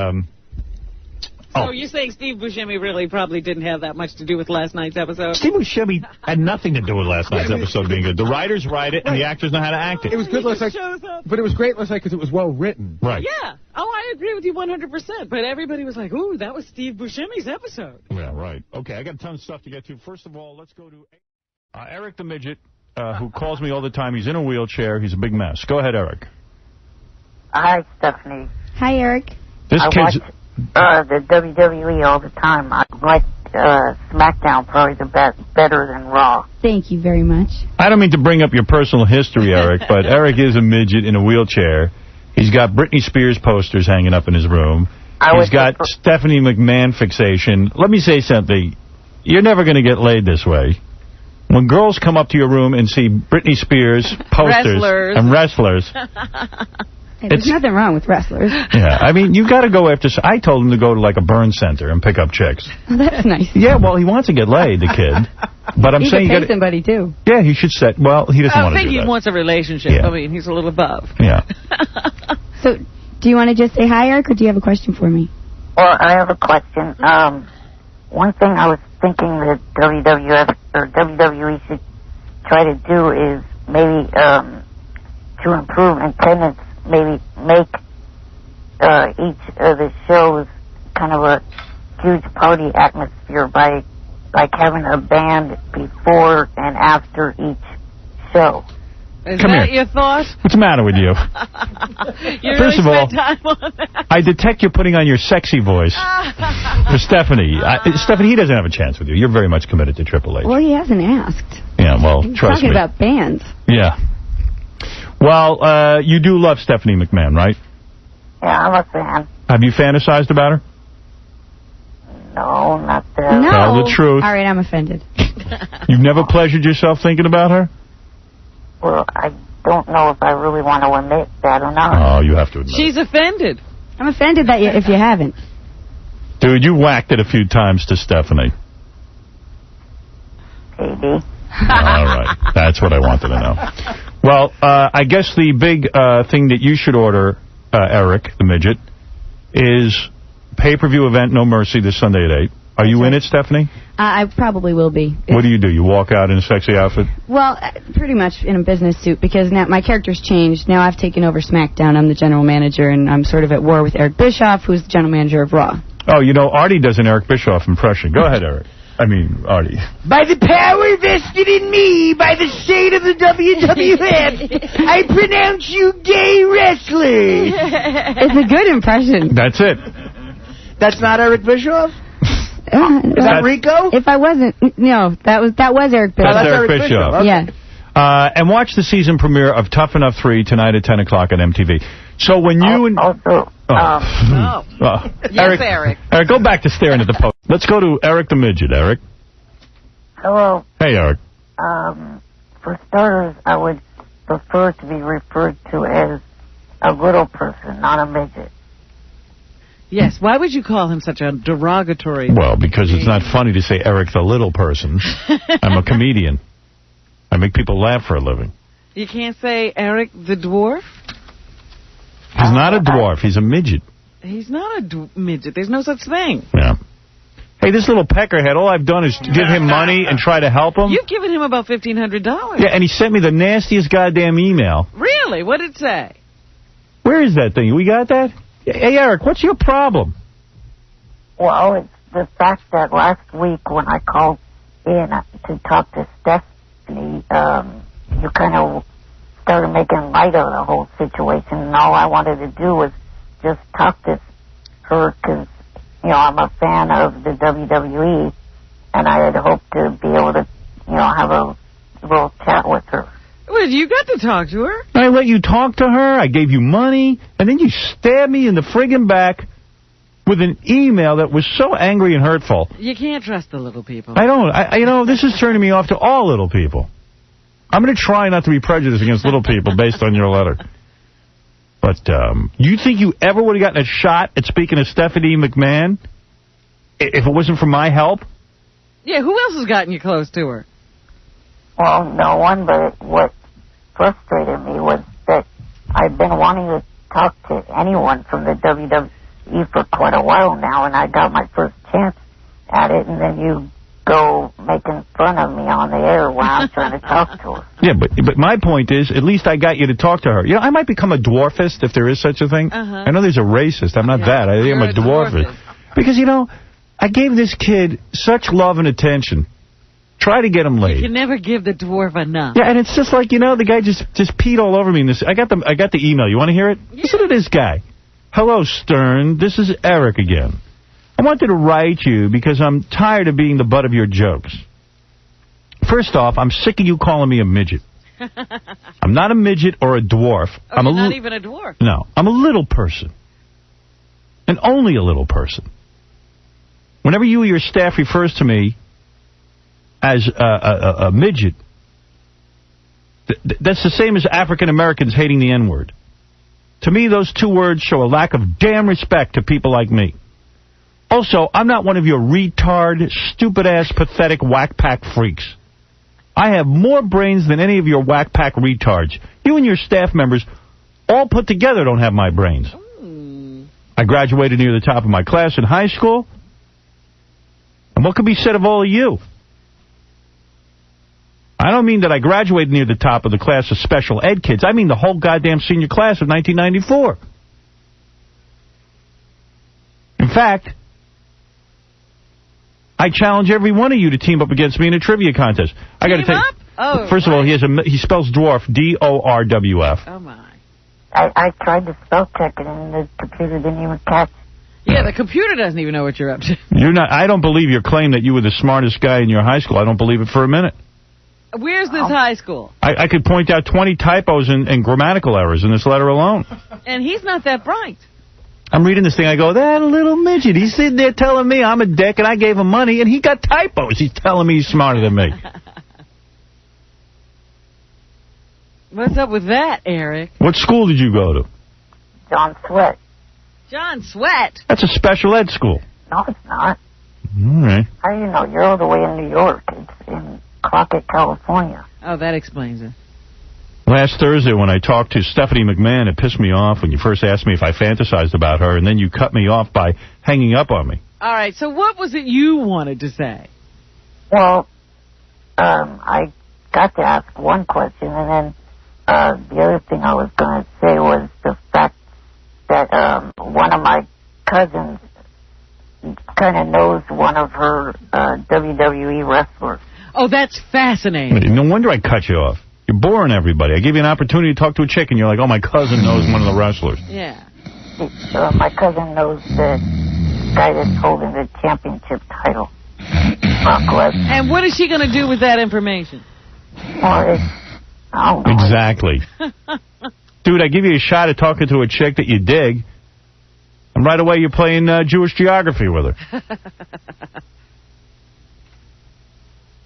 So you're saying Steve Buscemi really probably didn't have that much to do with last night's episode? Steve Buscemi had nothing to do with last night's episode being good. The writers write it, and the actors know how to act it. It was good last night, but it was great last night because it was well written. Right. Yeah. Oh, I agree with you 100%. But everybody was like, ooh, that was Steve Buscemi's episode. Yeah, right. Okay, I got a ton of stuff to get to. First of all, let's go to Eric the Midget, who calls me all the time. He's in a wheelchair. He's a big mess. Go ahead, Eric. Hi, Stephanie. Hi, Eric. This I kid's... watch the WWE all the time. I like SmackDown probably better than Raw. Thank you very much. I don't mean to bring up your personal history, Eric, but Eric is a midget in a wheelchair. He's got Britney Spears posters hanging up in his room. He's got Stephanie McMahon fixation. Let me say something. You're never going to get laid this way. When girls come up to your room and see Britney Spears posters and wrestlers... There's nothing wrong with wrestlers. Yeah, I mean, you got to go after... I told him to go to, like, a burn center and pick up chicks. Oh, that's nice. Yeah, well, he wants to get laid, the kid. But I'm saying you got somebody, too. Yeah, he should set... Well, he doesn't want to do that. I think he wants a relationship. Yeah. I mean, he's a little above. Yeah. So, do you want to just say hi, Eric, or do you have a question for me? Well, I have a question. One thing I was thinking that WWF or WWE should try to do is maybe to improve attendance, maybe make each of the shows kind of a huge party atmosphere by like having a band before and after each show. Is Come that here. your thought? What's the matter with you? You First of really all, spent time on that? I detect you putting on your sexy voice for Stephanie. Stephanie, he doesn't have a chance with you. You're very much committed to Triple H. Well, he hasn't asked. Yeah, well, He's trust talking me. about bands. Yeah. Well, you do love Stephanie McMahon, right? Yeah, I'm a fan. Have you fantasized about her? No, not that. No. Tell the truth. All right, I'm offended. You've never pleasured yourself thinking about her? Well, I don't know if I really want to admit that or not. Oh, you have to admit She's offended. I'm offended that if you haven't. Dude, you whacked it a few times to Stephanie. Maybe. All right. That's what I wanted to know. Well, I guess the big thing that you should order, Eric, the midget, is pay-per-view event No Mercy this Sunday at 8. Are you in it, Stephanie? I probably will be. What do? You walk out in a sexy outfit? Well, pretty much in a business suit, because now my character's changed. Now I've taken over SmackDown. I'm the general manager, and I'm sort of at war with Eric Bischoff, who's the general manager of Raw. Oh, Artie does an Eric Bischoff impression. Go ahead, Eric. I mean, Artie. By the power vested in me by the state of the WWF, I pronounce you gay wrestlers. It's a good impression. That's it. That's not Eric Bischoff? Is that Rico? If I wasn't, no, that was Eric Bischoff. That's Eric Bischoff. Okay. Yeah. And watch the season premiere of Tough Enough 3 tonight at 10 o'clock on MTV. So when you and... Yes, Eric. Eric, go back to staring at the post. Let's go to Eric the Midget. Eric. Hello. Hey, Eric. For starters, I would prefer to be referred to as a little person, not a midget. Yes, why would you call him such a derogatory... Well, because it's not funny to say Eric the little person. I'm a comedian. I make people laugh for a living. You can't say Eric the dwarf? He's not a dwarf. He's a midget. He's not a midget. There's no such thing. Yeah. Hey, this little peckerhead, all I've done is give him money and try to help him. You've given him about $1,500. Yeah, and he sent me the nastiest goddamn email. Really? What did it say? Where is that thing? We got that? Hey, Eric, what's your problem? Well, it's the fact that last week when I called in to talk to Stephanie, you kind of started making light of the whole situation, and all I wanted to do was just talk to her because, I'm a fan of the WWE, and I had hoped to be able to, have a little chat with her. Well, you got to talk to her. I let you talk to her, I gave you money, and then you stabbed me in the friggin' back with an email that was so angry and hurtful. You can't trust the little people. I don't. This is turning me off to all little people. I'm going to try not to be prejudiced against little people based on your letter. But you think you ever would have gotten a shot at speaking to Stephanie McMahon if it wasn't for my help? Yeah, who else has gotten you close to her? Well, no one, but what frustrated me was that I've been wanting to talk to anyone from the WWE for quite a while now, and I got my first chance at it, and then you go making fun of me on the air while I'm trying to talk to her. Yeah, but my point is, at least I got you to talk to her. I might become a dwarfist if there is such a thing. I know there's a racist. I'm not that. I think I'm a dwarfist. Because, I gave this kid such love and attention. Try to get him laid. You can never give the dwarf enough. Yeah, and it's just like, the guy just peed all over me in this. I got the email. You want to hear it? Yeah. Listen to this guy. Hello, Stern. This is Eric again. I wanted to write you because I'm tired of being the butt of your jokes. First off, I'm sick of you calling me a midget. I'm not a midget or a dwarf. Oh, I'm not even a dwarf. No, I'm a little person. And only a little person. Whenever you or your staff refers to me as a midget, that's the same as African Americans hating the N-word. To me, those two words show a lack of damn respect to people like me. Also, I'm not one of your retard, stupid-ass, pathetic whack-pack freaks. I have more brains than any of your whack-pack retards. You and your staff members all put together don't have my brains. I graduated near the top of my class in high school. And what could be said of all of you? I don't mean that I graduated near the top of the class of special ed kids. I mean the whole goddamn senior class of 1994. In fact, I challenge every one of you to team up against me in a trivia contest. I got to tell you. Oh, first of all, he spells dwarf, D-O-R-W-F. Oh, my. I tried to spell check it, and the computer didn't even catch. Yeah, the computer doesn't even know what you're up to. I don't believe your claim that you were the smartest guy in your high school. I don't believe it for a minute. Where's this high school? I could point out 20 typos and grammatical errors in this letter alone. And he's not that bright. I'm reading this thing. I go, that little midget. He's sitting there telling me I'm a dick, and I gave him money, and he got typos. He's telling me he's smarter than me. What's up with that, Eric? What school did you go to? John Sweat. John Sweat? That's a special ed school. No, it's not. All right. How do you know? You're all the way in New York. It's in Crockett, California. Oh, that explains it. Last Thursday when I talked to Stephanie McMahon, it pissed me off when you first asked me if I fantasized about her, and then you cut me off by hanging up on me. All right, so what was it you wanted to say? Well, I got to ask one question, and then the other thing I was going to say was the fact that one of my cousins kind of knows one of her WWE wrestlers. Oh, that's fascinating. No wonder I cut you off. You're boring everybody. I give you an opportunity to talk to a chick, and you're like, oh, my cousin knows one of the wrestlers. Yeah. My cousin knows that guy that's holding the championship title. Brock Lesnar. And what is she going to do with that information? Well, I don't know. Exactly. Dude, I give you a shot at talking to a chick that you dig, and right away you're playing Jewish geography with her.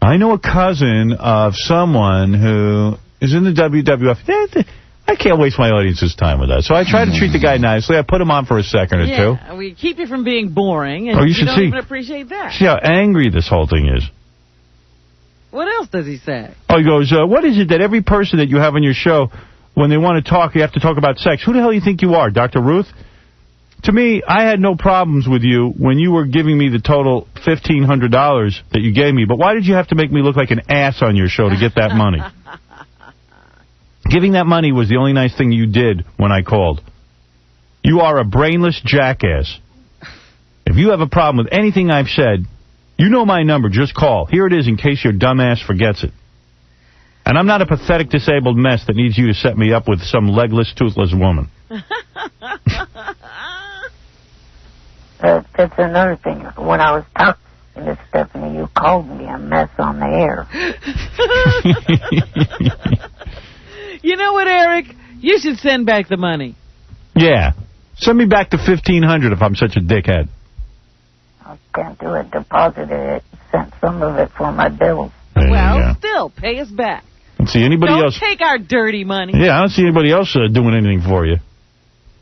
I know a cousin of someone who is in the WWF. I can't waste my audience's time with that. So I try to treat the guy nicely. I put him on for a second or two. Yeah, we keep you from being boring, and you you should don't even appreciate that. See how angry this whole thing is. What else does he say? Oh, he goes, what is it that every person that you have on your show, when they want to talk, you have to talk about sex? Who the hell do you think you are, Dr. Ruth? To me, I had no problems with you when you were giving me the total $1,500 that you gave me. But why did you have to make me look like an ass on your show to get that money? Giving that money was the only nice thing you did when I called. You are a brainless jackass. If you have a problem with anything I've said, you know my number. Just call. Here it is in case your dumb ass forgets it. And I'm not a pathetic disabled mess that needs you to set me up with some legless, toothless woman. That's another thing. When I was talking to Stephanie, you called me a mess on the air. You know what, Eric? You should send back the money. Yeah. Send me back the $1,500 if I'm such a dickhead. I can't do it. Deposited it. Sent some of it for my bills. Well, still, pay us back. Don't see anybody Don't else. take our dirty money. Yeah, I don't see anybody else doing anything for you.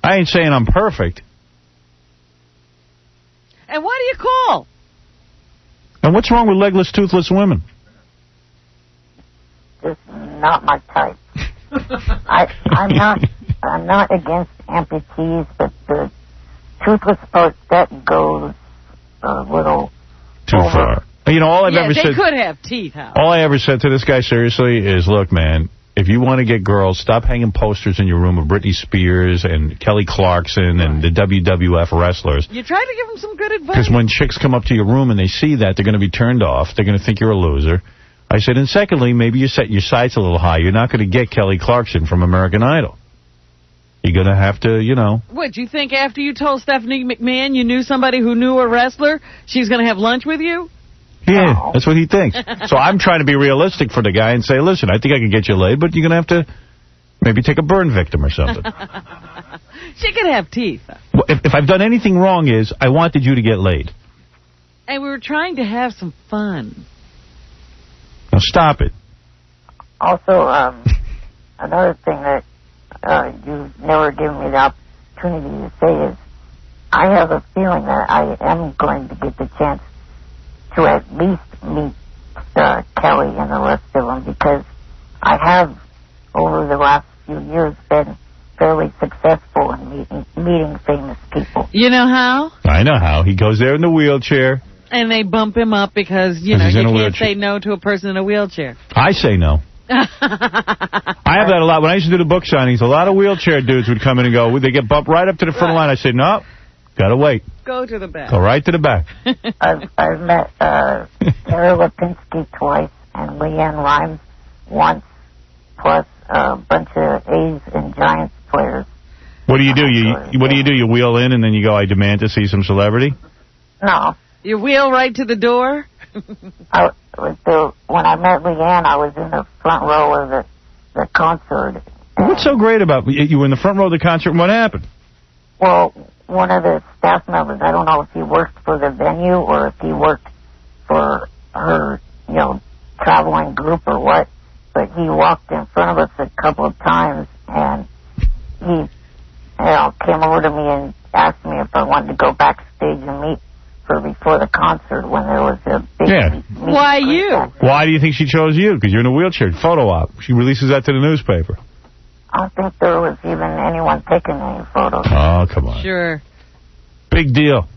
I ain't saying I'm perfect. And why do you call? And what's wrong with legless, toothless women? Just not my type. I'm not against amputees, but the toothless part, that goes a little too far. You know, all I've ever said. They could have teeth, Howard. All I ever said to this guy, seriously, is, look, man, if you want to get girls, stop hanging posters in your room of Britney Spears and Kelly Clarkson and the WWF wrestlers. You try to give them some good advice. Because when chicks come up to your room and they see that, they're going to be turned off. They're going to think you're a loser. I said, and secondly, maybe you set your sights a little high. You're not going to get Kelly Clarkson from American Idol. You're going to have to, you know. What, you think after you told Stephanie McMahon you knew somebody who knew a wrestler, she's going to have lunch with you? Yeah, that's what he thinks. So I'm trying to be realistic for the guy and say, listen, I think I can get you laid, but you're going to have to maybe take a burn victim or something. She could have teeth. Well, if I've done anything wrong is I wanted you to get laid. And we were trying to have some fun. Now stop it. Also, another thing that you've never given me the opportunity to say is I have a feeling that I am going to get the chance to at least meet Kelly and the rest of them, because I have, over the last few years, been fairly successful in meeting famous people. You know how? I know how. He goes there in the wheelchair. And they bump him up because, you know, you can't say no to a person in a wheelchair. I say no. I have that a lot. When I used to do the book signings, a lot of wheelchair dudes would come in and go, they get bumped right up to the front line. I say, no, gotta wait. Go to the back. Go right to the back. I've met Tara Lipinski twice and Leanne Rimes once, plus a bunch of A's and Giants players. What do you do? What do? You wheel in and then you go, I demand to see some celebrity? No. You wheel right to the door? When I met Leanne, I was in the front row of the concert. What's so great about you were in the front row of the concert, and what happened? Well, one of the staff members, I don't know if he worked for the venue or if he worked for her, you know, traveling group or what, but he walked in front of us a couple of times, and he, you know, came over to me and asked me if I wanted to go backstage and meet her before the concert when there was a big... Yeah. Why you? Why do you think she chose you? Because you're in a wheelchair. Photo op. She releases that to the newspaper. I don't think there was even anyone taking any photos. Oh, come on. Sure. Big deal.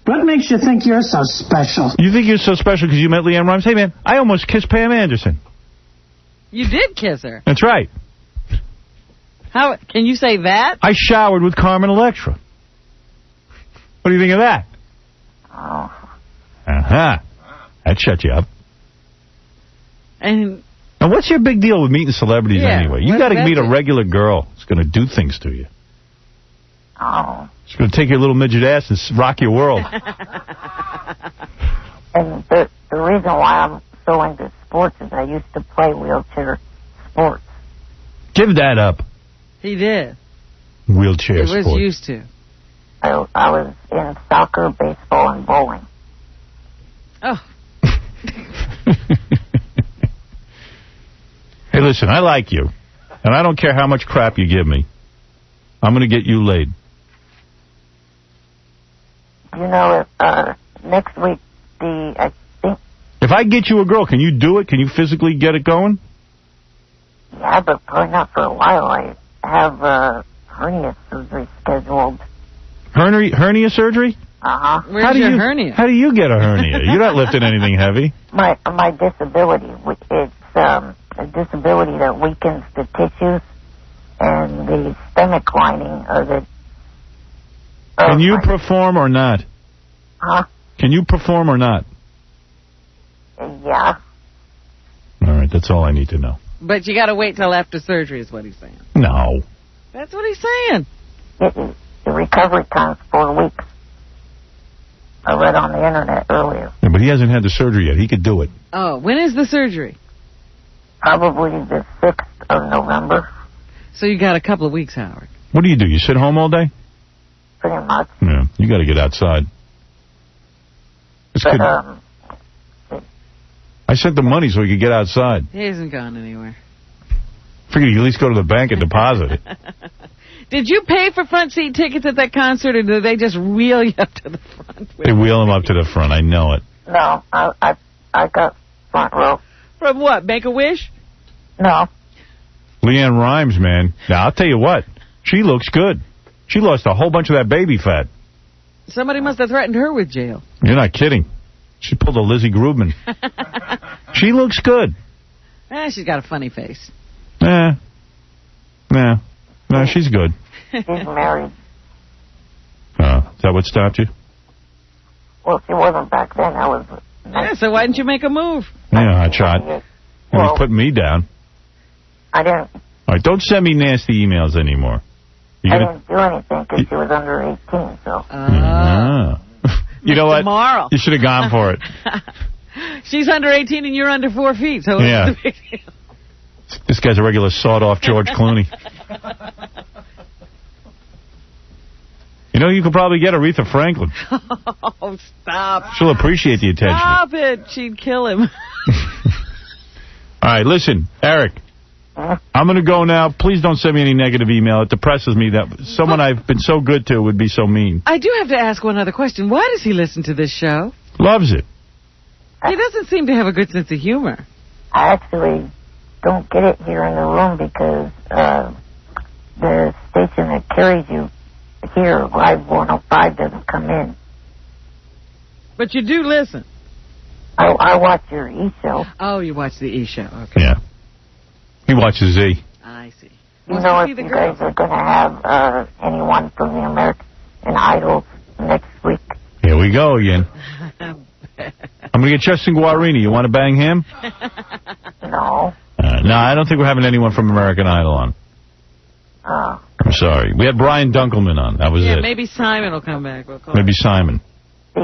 What makes you think you're so special? You think you're so special because you met Leanne Rimes? Hey, man, I almost kissed Pam Anderson. You did kiss her. That's right. How can you say that? I showered with Carmen Electra. What do you think of that? Oh. Uh-huh. That shut you up. And what's your big deal with meeting celebrities anyway? You got to meet a it? regular girl that's going to do things to you. Oh. It's going to take your little midget ass and rock your world. And the reason why I'm so into sports is I used to play wheelchair sports. Give that up. He did. Wheelchair sports. He was used to. I was in soccer, baseball, and bowling. Oh. Hey, listen, I like you. And I don't care how much crap you give me. I'm going to get you laid. You know, next week, I think... If I get you a girl, can you do it? Can you physically get it going? Yeah, but probably not for a while. I have hernia surgery scheduled. Hernia surgery? Uh-huh. Where's your hernia? How do you get a hernia? You're not lifting anything heavy. My disability, it's a disability that weakens the tissues and the stomach lining of the... Can you perform or not? Huh? Can you perform or not? Yeah. All right, that's all I need to know. But you got to wait till after surgery is what he's saying. No. That's what he's saying. The recovery time's 4 weeks. I read on the internet earlier. Yeah, but he hasn't had the surgery yet. He could do it. Oh, when is the surgery? Probably the 6th of November. So you got a couple of weeks, Howard. What do? You sit home all day? Pretty much. Yeah, you got to get outside. I sent the money so he could get outside. He hasn't gone anywhere. Figured you at least go to the bank and deposit it. Did you pay for front seat tickets at that concert, or did they just wheel you up to the front? They wheel him up to the front. I know it. No, I got front row. From what? Make-A-Wish? No. Leanne Rimes, man. Now, I'll tell you what. She looks good. She lost a whole bunch of that baby fat. Somebody must have threatened her with jail. You're not kidding. She pulled a Lizzie Grubman. She looks good. She's got a funny face. No, she's good. She's married. Is that what stopped you? Well, she wasn't back then. I was... Yeah, so why didn't you make a move? Yeah, hot shot. Well, he's putting me down. I didn't... All right, don't send me nasty emails anymore. I didn't do anything because she was under 18, so... You know what? Tomorrow. You should have gone for it. She's under 18 and you're under 4 feet, so yeah. What's the big deal? This guy's a regular sawed-off George Clooney. You know, you could probably get Aretha Franklin. Oh, stop. She'll appreciate the attention. Stop it. She'd kill him. All right, listen, Eric. I'm going to go now. Please don't send me any negative email. It depresses me that someone I've been so good to would be so mean. I do have to ask one other question. Why does he listen to this show? Loves it. He doesn't seem to have a good sense of humor. I actually don't get it here in the room because the station that carries you here, Live 105, doesn't come in. But you do listen. I watch your E-show. Oh, you watch the E-show. Okay. Yeah. He watches Z. I see. You know if you guys are going to have anyone from the American Idol next week? Here we go again. I'm going to get Justin Guarini. You want to bang him? No. No, I don't think we're having anyone from American Idol on. I'm sorry. We had Brian Dunkelman on. That was it. Yeah, maybe Simon will come back. We'll call maybe Simon. You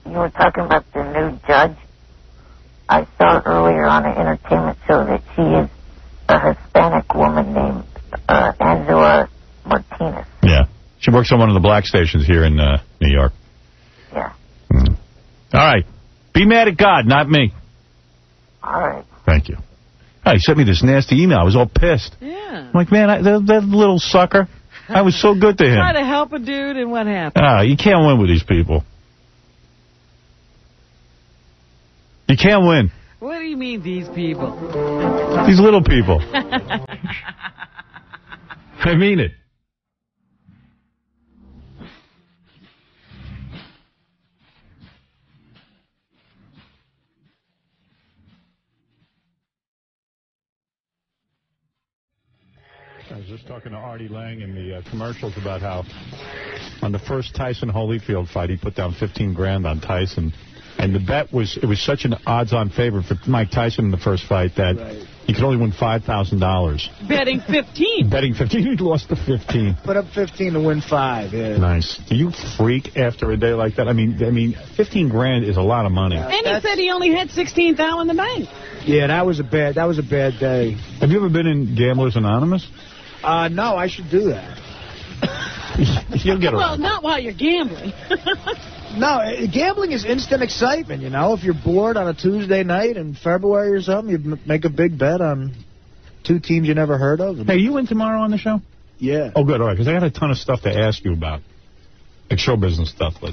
were talking about the new judge. I saw earlier on an entertainment show that she is a Hispanic woman named Angela Martinez. Yeah. She works on one of the black stations here in New York. Yeah. All right. Be mad at God, not me. All right. Thank you. Oh, he sent me this nasty email. I was all pissed. Yeah. I'm like, man, that little sucker. I was so good to him. Try to help a dude, and what happened? You can't win with these people. You can't win. What do you mean, these people? These little people. I mean it. I was just talking to Artie Lang in the commercials about how on the first Tyson Holyfield fight, he put down $15,000 on Tyson. And the bet was, it was such an odds-on favorite for Mike Tyson in the first fight that You could only win $5,000. Betting 15. Betting 15, you lost the 15. Put up 15 to win 5. Yeah. Nice. Do you freak after a day like that? I mean, 15 grand is a lot of money. And he said he only had 16,000 in the bank. Yeah, that was a bad day. Have you ever been in Gamblers Anonymous? No, I should do that. You'll get Well, around. not while you're gambling. No, gambling is instant excitement, you know. If you're bored on a Tuesday night in February or something, you make a big bet on 2 teams you never heard of. Hey, you in tomorrow on the show? Yeah. Oh, good. All right, because I got a ton of stuff to ask you about. Like show business stuff, but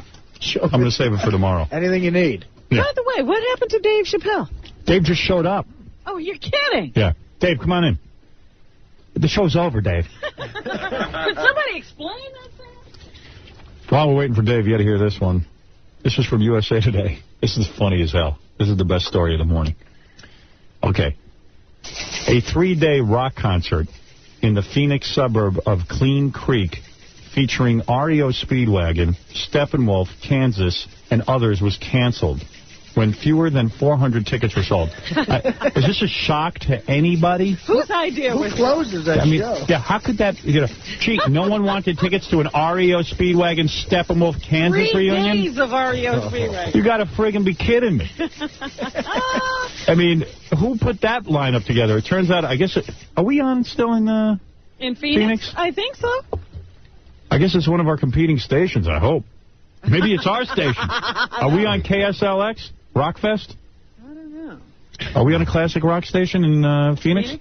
I'm going to save it for tomorrow. Anything you need. Yeah. By the way, what happened to Dave Chappelle? Dave just showed up. Oh, you're kidding. Yeah. Dave, come on in. The show's over, Dave. Could somebody explain that thing? While we're waiting for Dave, you got to hear this one. This is from USA Today. This is funny as hell. This is the best story of the morning. Okay. A 3-day rock concert in the Phoenix suburb of Clean Creek featuring REO Speedwagon, Steppenwolf, Kansas, and others was canceled when fewer than 400 tickets were sold. Is this a shock to anybody? Whose idea was Who closes that show? Yeah, how could that, gee, no one wanted tickets to an REO Speedwagon, Steppenwolf, Kansas 3 reunion? days of REO Speedwagon. You got to friggin' be kidding me. I mean, who put that lineup together? It turns out, I guess, are we on still in In Phoenix? I think so. I guess it's one of our competing stations, I hope. Maybe it's our station. Are we on KSLX? Rockfest? I don't know. Are we on a classic rock station in Phoenix?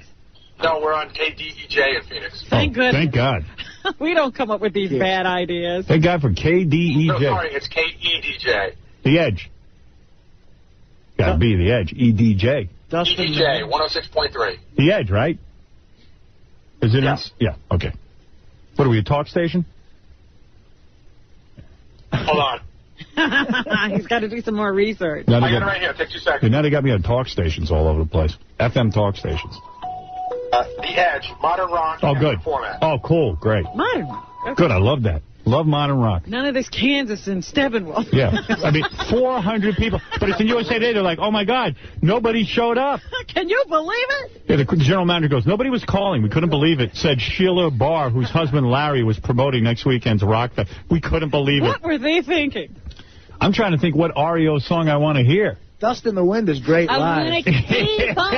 No, we're on KDEJ in Phoenix. Thank goodness. Thank God. We don't come up with these bad ideas. Thank God for KDEJ. No, sorry, it's KEDJ. The Edge. Got to be The Edge. EDJ. EDJ, 106.3. The Edge, right? Is it? Yes. Yeah, okay. What are we, a talk station? Hold on. He's got to do some more research. Now I got it right here. Take 2 seconds. Now they got me on talk stations all over the place. FM talk stations. The Edge, modern rock. Oh, good. Format. Oh, cool. Great. Modern rock. Okay. Good. I love that. Love modern rock. None of this Kansas and Steppenwolf. Yeah. I mean, 400 people. But it's in USA Today. They're like, oh, my God, nobody showed up. Can you believe it? Yeah, the general manager goes, nobody was calling. We couldn't believe it. Said Sheila Barr, whose husband Larry was promoting next weekend's Rock Fest. We couldn't believe it. What were they thinking? I'm trying to think what REO song I want to hear. Dust in the Wind is great live. I want to keep on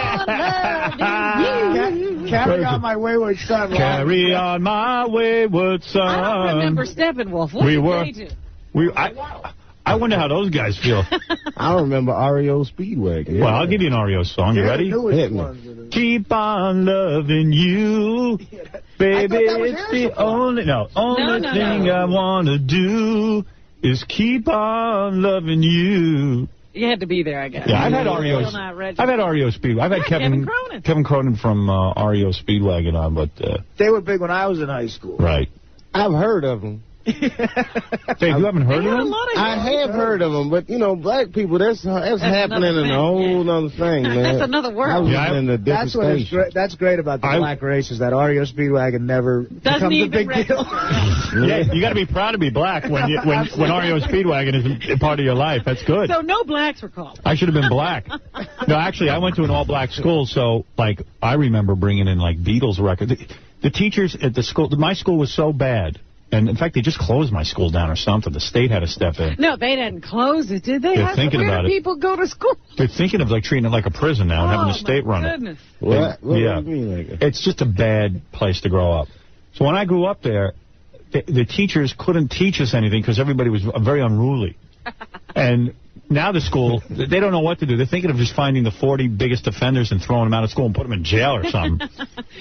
loving you. Carry on my wayward son. Carry on my wayward son. I don't remember Steppenwolf. What did they do? I wonder how those guys feel. I remember REO Speedwagon. Yeah. Well, I'll give you an REO song. You ready? Hit me. Keep on loving you, baby. It's the only thing I want to do is keep on loving you. You had to be there, I guess. Yeah, I've had REO. I've had REO Speedwagon. I've had Kevin Cronin from REO Speedwagon on, but they were big when I was in high school. Right. I've heard of them. Dave, you haven't heard of them? I have heard of them, but, black people, that's happening in a whole other thing, man. That's another world. In a that's what is great. That's great about the black race is that REO Speedwagon never becomes a big deal. Yeah, you got to be proud to be black when REO Speedwagon is a part of your life. That's good. So no blacks were called. I should have been black. No, actually, I went to an all-black school, so, I remember bringing in, Beatles records. The teachers at the school, my school was so bad. And, in fact, they just closed my school down or something. The state had to step in. No, they didn't close it, did they? They're thinking about it. Where do people go to school? They're thinking of, treating it like a prison now and having the state run it. What do yeah. you mean like that? It's just a bad place to grow up. So when I grew up there, the teachers couldn't teach us anything because everybody was very unruly. And now the school, they don't know what to do. They're thinking of just finding the 40 biggest offenders and throwing them out of school and putting them in jail or something.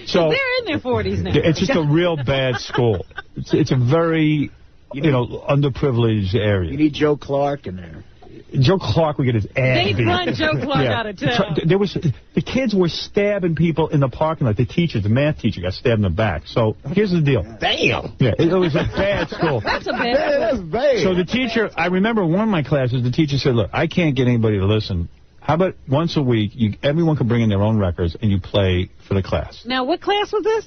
So they're in their 40s now. It's just a real bad school. It's a very, underprivileged area. You need Joe Clark in there. Joe Clark would get his ass beat. They'd run Joe Clark out of town. The kids were stabbing people in the parking lot. The math teacher got stabbed in the back. So here's the deal. Damn. Yeah, it was a bad school. That's a bad That's bad. So the teacher, I remember one of my classes, the teacher said, look, I can't get anybody to listen. How about once a week, everyone can bring in their own records and you play for the class? Now, what class was this?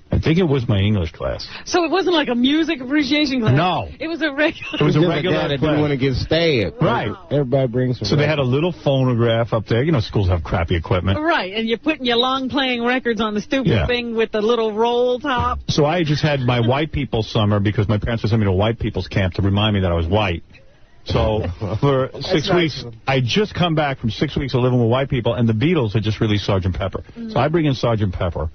I think it was my English class. So it wasn't like a music appreciation class? No. It was a regular... It was a regular guy that class. didn't want to get stabbed. Right. Everybody brings some. So they had a little phonograph up there. You know, schools have crappy equipment. Right, and you're putting your long-playing records on the stupid thing with the little roll top. So I just had my white people summer because my parents were sending me to a white people's camp to remind me that I was white. So for 6 weeks, I just come back from 6 weeks of living with white people, and the Beatles had just released Sgt. Pepper. So I bring in Sgt. Pepper.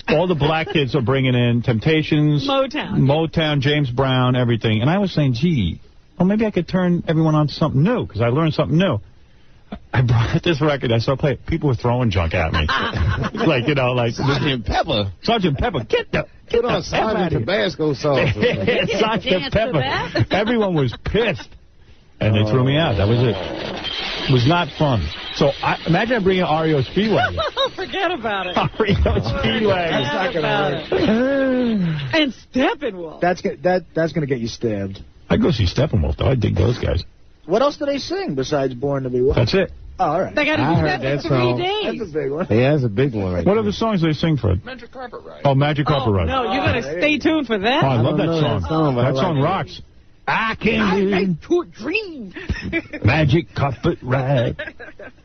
All the black kids are bringing in Temptations, Motown, James Brown, everything. And I was saying, gee, well, maybe I could turn everyone on to something new, because I learned something new. I brought this record. I started playing. People were throwing junk at me. Like, you know, like... Sgt. Pepper. Sgt. Pepper, get on Sgt. Tabasco sauce. Sgt. Pepper. Everyone was pissed. And they threw me out. That was it. It was not fun. So imagine I bring in REO Speedwagon. Forget about it. REO Speedwagon. That's not going to work. And Steppenwolf. That's going to get you stabbed. I'd go see Steppenwolf, though. I dig those guys. What else do they sing besides Born to Be Wild? That's it. Oh, all right. They got to do that for 3 days. That's a big one. Yeah, that's a big one right What other songs do they sing, Fred? Magic Carpet Ride. Oh, Magic Carpet Ride. No, you're going to stay tuned for that. Oh, I love that song. That song rocks. I can like to dream. Magic Carpet Ride.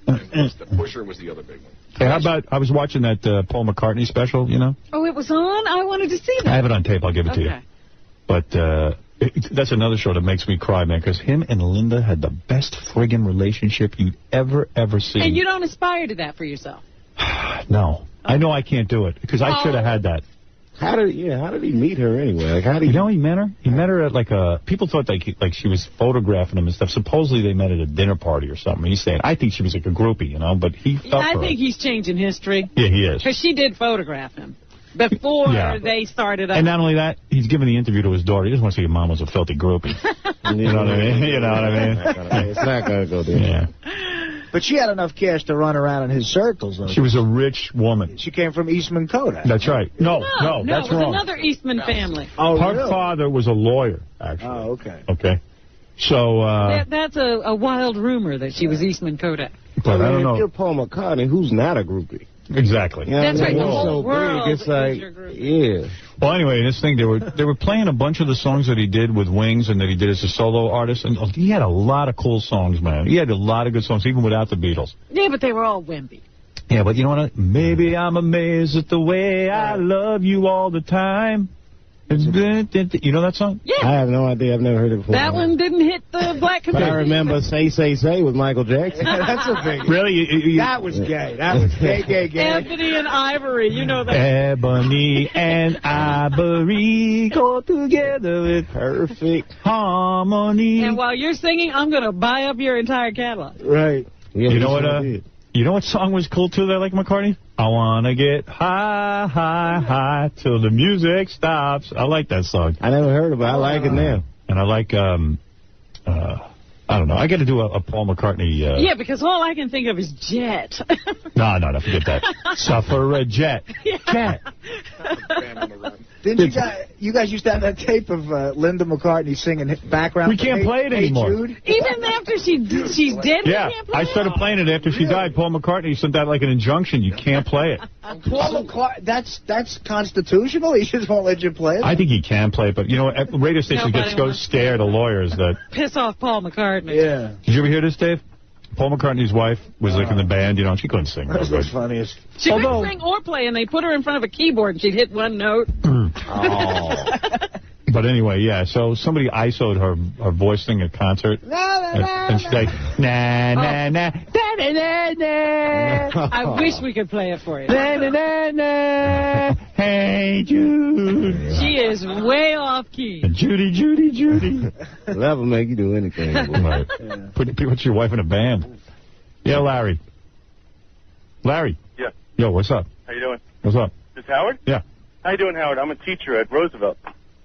The Pusher was the other big one. Hey, how about, I was watching that Paul McCartney special, you know? Oh, it was on? I wanted to see that. I have it on tape. I'll give it to you. But that's another show that makes me cry, man, because him and Linda had the best friggin' relationship you'd ever see. And you don't aspire to that for yourself? No. I know I can't do it, because I should have had that. How did he meet her anyway? Like, how did you know he met her? He met her at like a... People thought like she was photographing him and stuff. Supposedly they met at a dinner party or something. He's saying, I think she was like a groupie, you know, but he felt I think he's changing history. Yeah, he is. Because she did photograph him before they started up. And not only that, he's giving the interview to his daughter. He just wants to see your mom was a filthy groupie. You know what I mean? You know what I mean? It's not going to go there. Yeah. But she had enough cash to run around in his circles, though. She was a rich woman. She came from Eastman Kodak. That's right. No, that's it was wrong. another Eastman family. Oh, her really? father was a lawyer, actually. Oh, okay. Okay. So, that's a wild rumor that she was Eastman Kodak. But I don't know. If you're Paul McCartney, who's not a groupie? Exactly. Yeah, that's right. The so whole world big, it's like, yeah. Well, anyway, this thing, they were playing a bunch of the songs that he did with Wings and that he did as a solo artist, and he had a lot of cool songs, man. He had a lot of good songs, even without the Beatles. Yeah, but they were all wimpy. Yeah, but you know what? Maybe I'm amazed at the way I love you all the time. You know that song? Yeah. I have no idea. I've never heard it before. That one didn't hit the black But community. I remember Say, Say, Say with Michael Jackson. That's a big... Really? That was gay. That was gay. Ebony and Ivory, you know that. Ebony and Ivory go together with perfect harmony. And while you're singing, I'm going to buy up your entire catalog. Right. Yeah, you know what? You know what song was cool too that I like McCartney? I wanna get high, high, high till the music stops. I like that song. I never heard of it. I like it now. And I like I don't know. I got to do a Paul McCartney. Yeah, because all I can think of is Jet. No, forget that. Suffragette. Jet. Didn't you guys used to have that tape of Linda McCartney singing background? We can't play it anymore. Even after she's dead, we can't play I started playing it after she died. Paul McCartney sent out like an injunction. You can't play it. Paul McCartney, that's constitutional? He just won't let you play it? I think he can play it, but, you know, radio stations get so scared of lawyers that... Piss off Paul McCartney. Yeah. Did you ever hear this, Dave? Paul McCartney's wife was like in the band, you know, and she couldn't sing. That's the funniest. She couldn't sing or play, and they put her in front of a keyboard, and she'd hit one note. But anyway, yeah, so somebody ISO'd her voice thing at concert. And she's like, na, na, na, da, da, da, da. I wish we could play it for you. Na, na, na, na, hey, Jude. She is way off key. Judy, Judy, Judy. Love will make you do anything. Right. Yeah. Put your wife in a band. Yeah, Larry. Larry. Yeah. Yo, what's up? How you doing? What's up? This Howard? Yeah. How you doing, Howard? I'm a teacher at Roosevelt.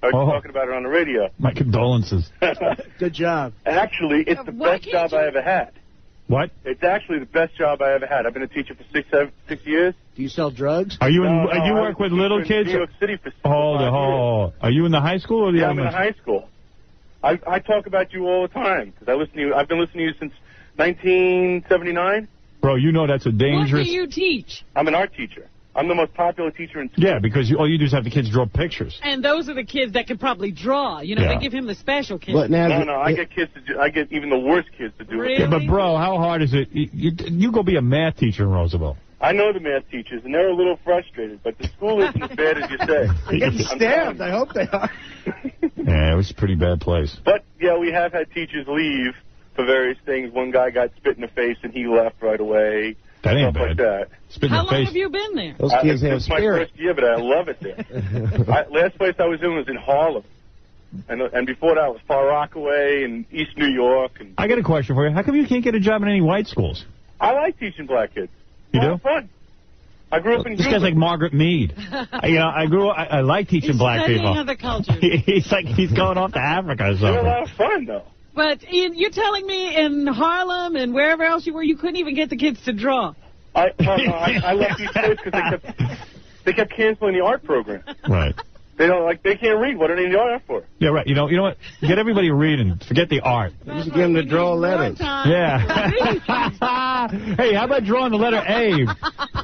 I was talking about it on the radio. My condolences. Good job. Actually, it's the best job I ever had. What? It's actually the best job I ever had. I've been a teacher for 6 years. Do you sell drugs? Are you you work with little kids? In New York City for Hold on. Are you in the high school or the I'm in high school. I talk about you all the time because I listen to you. I've been listening to you since 1979. Bro, you know that's a dangerous... What do you teach? I'm an art teacher. I'm the most popular teacher in school. Yeah, because all you do is have the kids draw pictures. And those are the kids that can probably draw. You know, Yeah. they give him the special kids. But now, No, I get kids to do. I get even the worst kids to do Really? it. Yeah, but, bro, how hard is it? You go be a math teacher in Roosevelt. I know the math teachers, and they're a little frustrated, but the school isn't as bad as you say. They're getting stabbed. I hope they are. Yeah, it was a pretty bad place. But, yeah, we have had teachers leave for various things. One guy got spit in the face, and he left right away. That ain't Stuff bad. like that. Spit in How the long face. have you been there? those kids have It's my spirit. first year, but I love it there. Last place I was in was in Harlem. And before that was Far Rockaway and East New York. And I got a question for you. How come you can't get a job in any white schools? I like teaching black kids. You It's do? fun. I grew up in This guy's like Margaret Mead. I like teaching black Studying people. other cultures. He's like he's going off to Africa or They're a something. lot of fun, though. But you're telling me in Harlem and wherever else you were, you couldn't even get the kids to draw. I left these kids because they kept canceling the art program. Right. They can't read. What are they in the art for? Yeah, right. You know what? Get everybody reading. Forget the art. You should get them to draw letters. Yeah. Hey, how about drawing the letter A?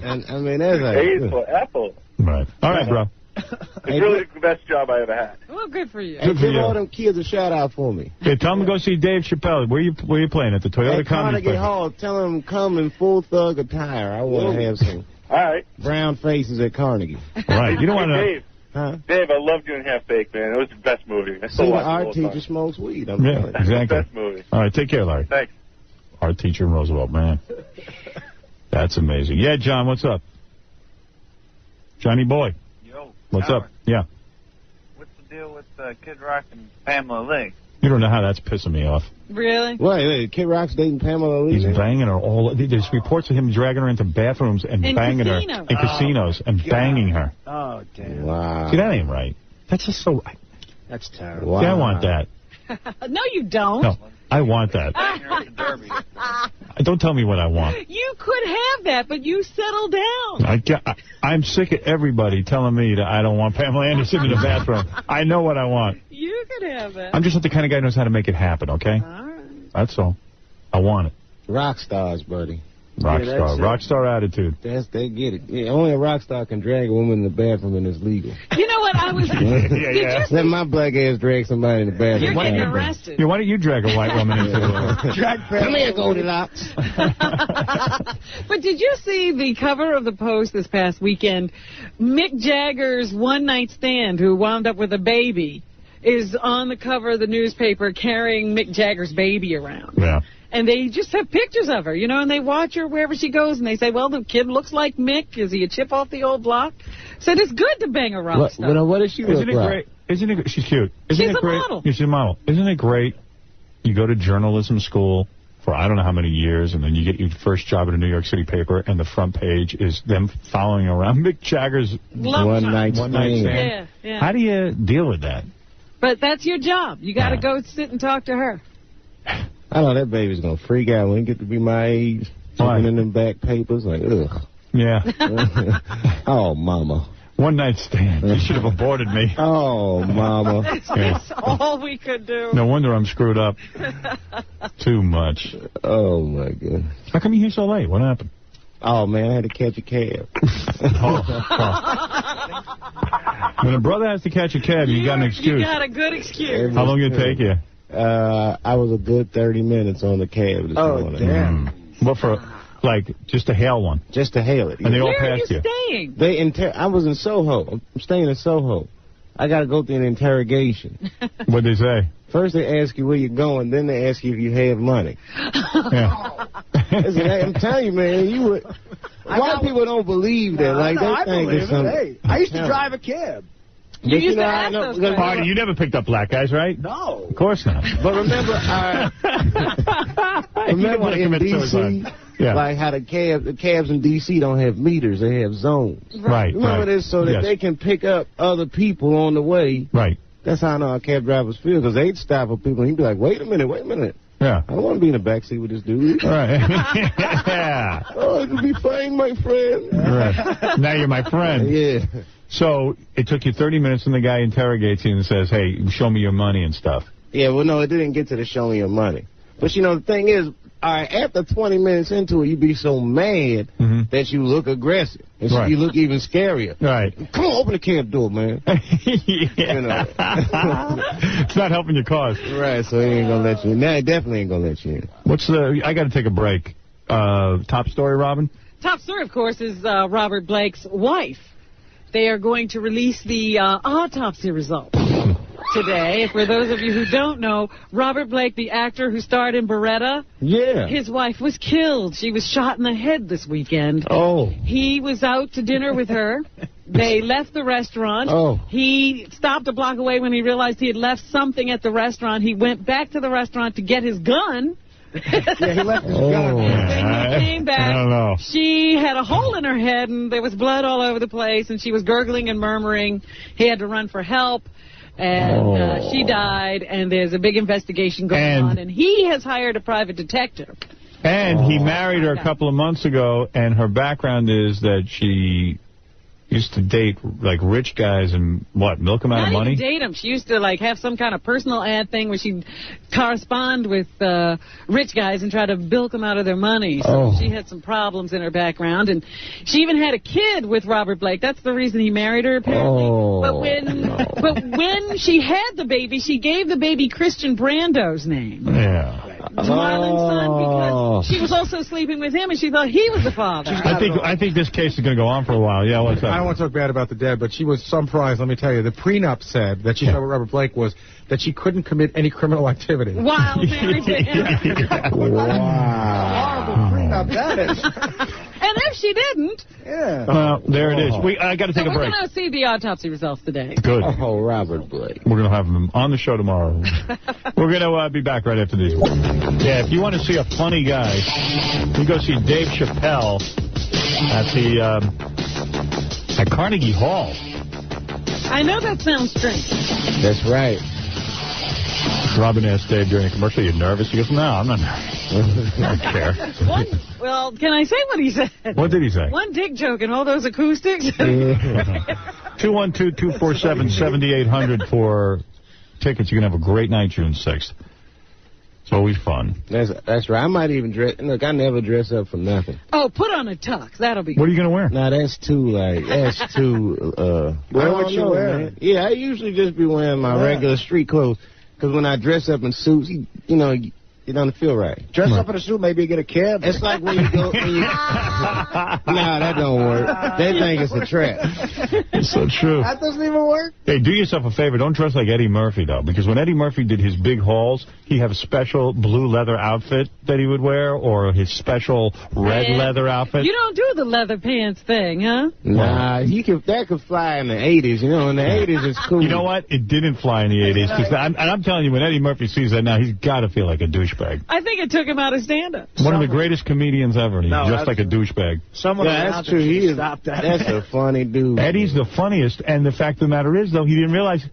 And I mean, that's A is for apple. Right. All right, bro. It's really the best job I ever had. Well, good for you. Hey, give all them kids a shout out for me. Hey, tell them to go see Dave Chappelle. Where you playing? At the Toyota At Comedy Carnegie Club? Hall, tell them come in full thug attire. I want to have some All right. brown faces at Carnegie. Right. You don't want to. Dave. Huh? Dave, I loved you in Half Baked, man. It was the best movie. I See, still the watch it art all the time. teacher smokes weed. Yeah, telling you. exactly. Best movie. All right, take care, Larry. Thanks. Art teacher in Roosevelt, man. That's amazing. Yeah, John, what's up? Johnny boy. Yo. What's Howard, up? Yeah. What's the deal with Kid Rock and Pamela Lee? You don't know how that's pissing me off. Really? Wait, Kid Rock's dating Pamela Lee? He's banging her all. There's reports of him dragging her into bathrooms and In banging casinos. her in casinos and banging her. Oh, damn. Wow. See, that ain't right. That's just so. That's terrible. Wow. See, I want that. No, you don't. No, I want that. Don't tell me what I want. You could have that, but you settle down. I'm sick of everybody telling me that I don't want Pamela Anderson in the bathroom. I know what I want. You could have that. I'm just not the kind of guy who knows how to make it happen, okay? All right. That's all. I want it. Rock stars, buddy. Rock Yeah, star. that's it. Rock star attitude. They get it. Yeah, only a rock star can drag a woman in the bathroom and it's legal. You know what? I was. Yeah. Let my black ass drag somebody in the bathroom. You're getting Fine. arrested. Yeah, why don't you drag a white woman into Come here, Goldilocks. But did you see the cover of the Post this past weekend? Mick Jagger's one-night stand, who wound up with a baby, is on the cover of the newspaper carrying Mick Jagger's baby around. Yeah. And they just have pictures of her, you know, and they watch her wherever she goes, and they say, well, the kid looks like Mick. Is he a chip off the old block? So it's good to bang a rock star. What does she look Isn't it like? great? Isn't it? She's cute. Isn't She's it a great? model. Yeah, she's a model. Isn't it great? You go to journalism school for I don't know how many years, and then you get your first job at a New York City paper, and the front page is them following around Mick Jagger's One-night stand. Yeah, yeah. How do you deal with that? But that's your job. You got to go sit and talk to her. I know that baby's gonna freak out when he get to be my age. Why? Looking in them back papers, like, ugh. Yeah. Oh, mama. One night stand. You should have aborted me. Oh, mama. That's all we could do. No wonder I'm screwed up. Too much. Oh, my goodness. How come you're here so late? What happened? Oh, man, I had to catch a cab. When a brother has to catch a cab, you got an excuse. You got a good excuse. How long did it take you? I was a good 30 minutes on the cab this morning. damn. What for? Like, just to hail one. Just to hail it. And they all Where are you passed staying? I was in Soho. I'm staying in Soho. I got to go through an interrogation. What'd they say? First they ask you where you're going, then they ask you if you have money. Yeah. Listen, I'm telling you, man, white people don't believe that. Like, I they think believe it's it. something. Hey, I used to drive a cab. You But used to I ask know- those because- questions. Artie, you never picked up black guys, right? No. Of course not. But remember, remember wanna in commit D.C., suicide. Yeah. like how the cabs in D.C. don't have meters, they have zones. Right. Remember this, so that Yes. they can pick up other people on the way. Right. That's how I know how cab drivers feel, because they'd stop for people and he'd be like, wait a minute. Yeah. I don't want to be in the backseat with this dude. Right. Yeah. Oh, it'll be fine, my friend. Right. Now you're my friend. Yeah. So it took you 30 minutes, and the guy interrogates you and says, hey, show me your money and stuff. Yeah, well, no, it didn't get to the show me your money. But, you know, the thing is, all right, after 20 minutes into it, you be so mad that you look aggressive. And so you look even scarier. Right. Come on, open the camp door, man. You know. It's not helping your cause. Right, so he ain't going to let you in. Now he definitely ain't going to let you in. I got to take a break. Top story, Robin? Top story, of course, is Robert Blake's wife. They are going to release the autopsy results today. For those of you who don't know, Robert Blake, the actor who starred in Beretta, his wife was killed. She was shot in the head this weekend. Oh. He was out to dinner with her. They left the restaurant. Oh. He stopped a block away when he realized he had left something at the restaurant. He went back to the restaurant to get his gun. Yeah, he left his gun. When he came back, I don't know. she had a hole in her head, and there was blood all over the place, and she was gurgling and murmuring. He had to run for help, and she died, and there's a big investigation going on, and he has hired a private detective. And he married her a couple of months ago, and her background is that she used to date, like, rich guys and, milk them out of money? Not even date them. She used to, like, have some kind of personal ad thing where she'd correspond with rich guys and try to bilk them out of their money. So she had some problems in her background. And she even had a kid with Robert Blake. That's the reason he married her, apparently. But when she had the baby, she gave the baby Christian Brando's name. Yeah. Marlon's son, because she was also sleeping with him, and she thought he was the father. I think this case is going to go on for a while. Yeah, what's up? I don't want to talk bad about the dead, but she was surprised, let me tell you. The prenup said that she thought with Robert Blake was that she couldn't commit any criminal activity. While married to him. Wow. Horrible prenup that is. And if she didn't... Yeah. Well, there it is. I got to take a break. We're going to see the autopsy results today. Good. Oh, Robert Blake. We're going to have him on the show tomorrow. We're going to be back right after these. Yeah, if you want to see a funny guy, you go see Dave Chappelle at the at Carnegie Hall. I know that sounds strange. That's right. Robin asked Dave during a commercial, "You nervous?" He goes, "No, I'm not nervous. I don't care." Well, can I say what he said? What did he say? One dick joke and all those acoustics. 212-247-7800 for tickets. You can have a great night June 6th. It's always fun. That's right. I might even dress. Look, I never dress up for nothing. Oh, put on a tux. That'll be good. What are you going to wear? Nah, that's too. Wear what you wear. Man. Yeah, I usually just be wearing my regular street clothes. Because when I dress up in suits, it doesn't feel right. Dress up in a suit, maybe you get a cab. It's like when you go... Nah, that don't work. They think it's a trap. It's so true. That doesn't even work? Hey, do yourself a favor. Don't dress like Eddie Murphy, though. Because when Eddie Murphy did his big hauls, he'd have a special blue leather outfit that he would wear, or his special red leather outfit. You don't do the leather pants thing, huh? Nah, that could fly in the 80s. You know, in the 80s it's cool. You know what? It didn't fly in the 80s. I'm telling you, when Eddie Murphy sees that now, he's got to feel like a douchebag. I think it took him out of stand-up. One of the greatest comedians ever. He's just like a douchebag. That's true. That's a funny dude. Eddie's the funniest, and the fact of the matter is, though, he didn't realize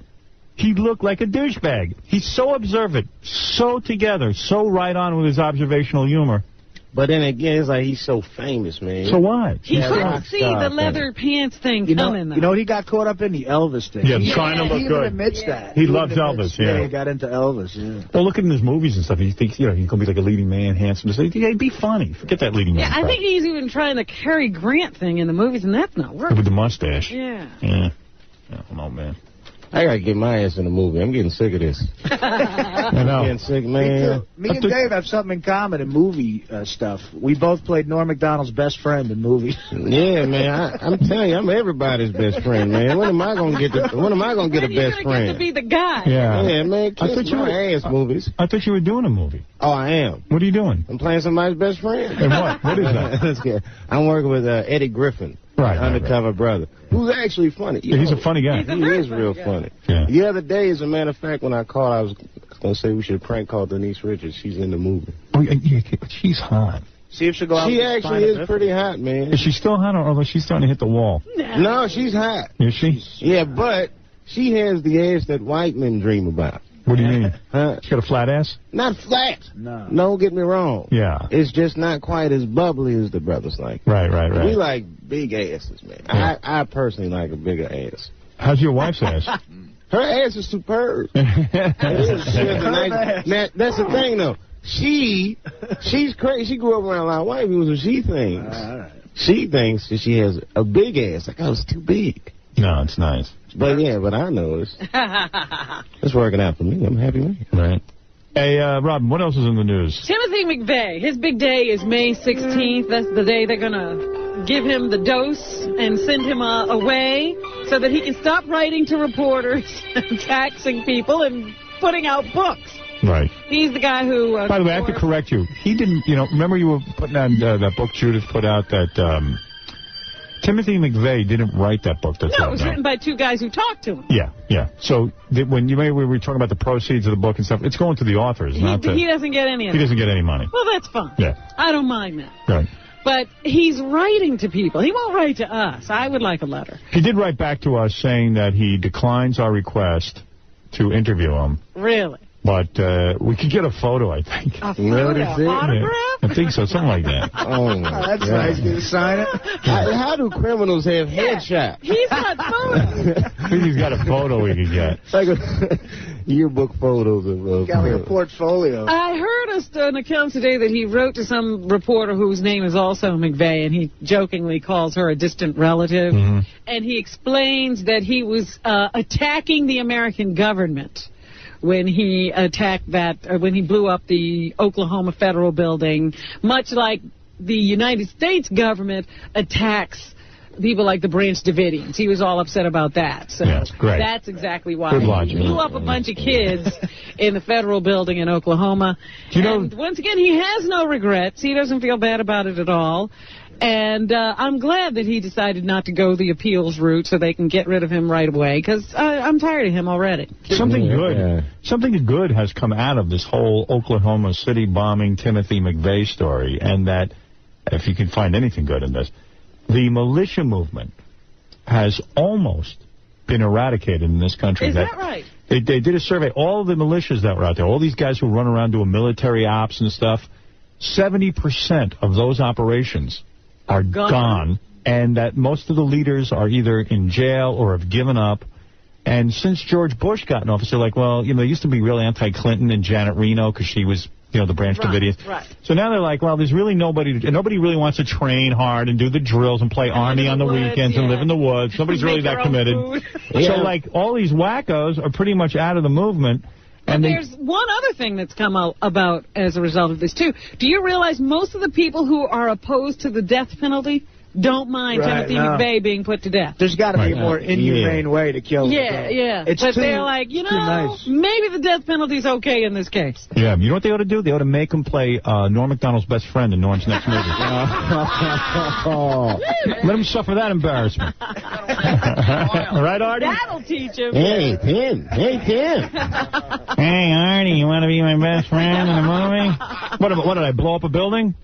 he looked like a douchebag. He's so observant, so together, so right on with his observational humor. But then again, it's like he's so famous, man. So what? He couldn't see the leather pants thing coming, though. You know what he got caught up in? The Elvis thing. Yeah, trying to look good. He even admits that. He loves Elvis, Yeah, he got into Elvis, Well, look at his movies and stuff. He thinks, he's going to be like a leading man, handsome. Yeah, be funny. Forget that leading man. Yeah, I think he's even trying the Cary Grant thing in the movies, and that's not working. With the mustache. Yeah. I don't know, man. I gotta get my ass in the movie. I'm getting sick of this. I know. I'm getting sick, man. Me and Dave have something in common in movie stuff. We both played Norm Macdonald's best friend in movies. Yeah, man. I'm telling you, I'm everybody's best friend, man. When am I gonna get a best friend? Get to be the guy. Yeah, man. Kiss my ass movies. I thought you were doing a movie. Oh, I am. What are you doing? I'm playing somebody's best friend. And what? What is that? That's good. I'm working with Eddie Griffin. Right, undercover brother, who's actually funny. He's a funny guy. He is real funny. Yeah. The other day, as a matter of fact, when I called, I was going to say we should prank call Denise Richards. She's in the movie. Oh, yeah, she's hot. See if she'll go out. She actually is pretty hot, man. Is she still hot, or is she starting to hit the wall? No, she's hot. Is she? Yeah, but she has the ass that white men dream about. What do you mean? Huh? She got a flat ass? Not flat. No. Don't get me wrong. Yeah. It's just not quite as bubbly as the brothers like. Right. We like big asses, man. Yeah. I personally like a bigger ass. How's your wife's ass? Her ass is superb. That's the thing, though. she's crazy. She grew up around a lot of white people, so she thinks. She thinks that she has a big ass. Like, oh, it's too big. No, it's nice. But I know it's working out for me. I'm happy with it. Right. Hey, Robin, what else is in the news? Timothy McVeigh, his big day is May 16th. That's the day they're going to give him the dose and send him away so that he can stop writing to reporters and taxing people and putting out books. Right. He's the guy who... By the way, I have to correct you. He didn't, remember you were putting on that book Judith put out that... Timothy McVeigh didn't write that book. That's no, it was written by two guys who talked to him. Yeah. So when we were talking about the proceeds of the book and stuff, it's going to the authors, he doesn't get any of it. He doesn't get any money. Well, that's fine. Yeah. I don't mind that. Right. But he's writing to people. He won't write to us. I would like a letter. He did write back to us saying that he declines our request to interview him. Really? But we could get a photo, I think. A photo? Autograph? I think so, something like that. Oh, my that's nice. Can you sign it? How do criminals have headshots? He's got photos. I think he's got a photo we could get. It's like yearbook photos of... got like a portfolio. I heard an account today that he wrote to some reporter whose name is also McVeigh, and he jokingly calls her a distant relative. Mm-hmm. And he explains that he was attacking the American government when he attacked when he blew up the Oklahoma Federal Building, much like the United States government attacks people like the Branch Davidians. He was all upset about that. So great. That's exactly why he blew up a bunch of kids in the Federal Building in Oklahoma. And once again, he has no regrets. He doesn't feel bad about it at all. And I'm glad that he decided not to go the appeals route so they can get rid of him right away, because I'm tired of him already. Something good has come out of this whole Oklahoma City bombing Timothy McVeigh story, and that, if you can find anything good in this, the militia movement has almost been eradicated in this country. Is that right? They did a survey. All of the militias that were out there, all these guys who run around doing military ops and stuff, 70% of those operations are gone, and that most of the leaders are either in jail or have given up. And since George Bush got in office, they're like, well, they used to be real anti-Clinton and Janet Reno because she was, the Branch Davidians. Right. So now they're like, well, there's really nobody really wants to train hard and do the drills and play Army on the weekends and live in the woods. Nobody's really that committed. So, like, all these wackos are pretty much out of the movement. And there's one other thing that's come about as a result of this, too. Do you realize most of the people who are opposed to the death penalty don't mind Timothy McVeigh being put to death? There's got to be a more inhumane way to kill him. Yeah. But they're like, maybe the death penalty's okay in this case. Yeah, you know what they ought to do? They ought to make him play Norm Macdonald's best friend in Norm's next movie. Let him suffer that embarrassment. Right, Artie? That'll teach him. Hey, Tim. Hey, Artie, you want to be my best friend in the movie? What did I blow up a building?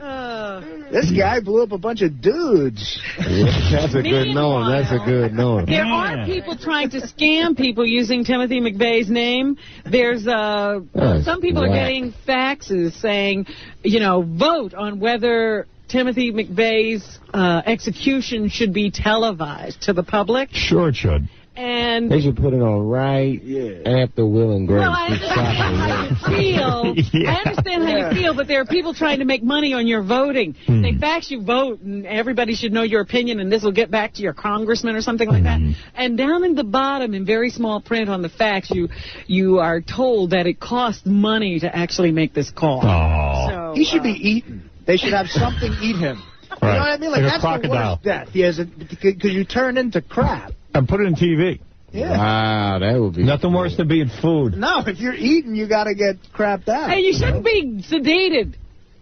This guy blew up a bunch of dudes. That's a good knowing. There are people trying to scam people using Timothy McVeigh's name. There's some people are getting faxes saying, vote on whether Timothy McVeigh's execution should be televised to the public. Sure it should. And they should put it on after Will and Grace. Well, I understand how you feel. I understand how you feel, but there are people trying to make money on your voting. They fax you vote, and everybody should know your opinion, and this will get back to your congressman or something like that. And down in the bottom, in very small print on the fax, you are told that it costs money to actually make this call. So, he should be eaten. They should have something eat him. You know what I mean? Like that's crocodile. The worst death. Because you turn into crap. And put it in TV. Yeah. Wow, that would be nothing worse than being food. No, if you're eating, you got to get crapped out. Hey, you shouldn't be sedated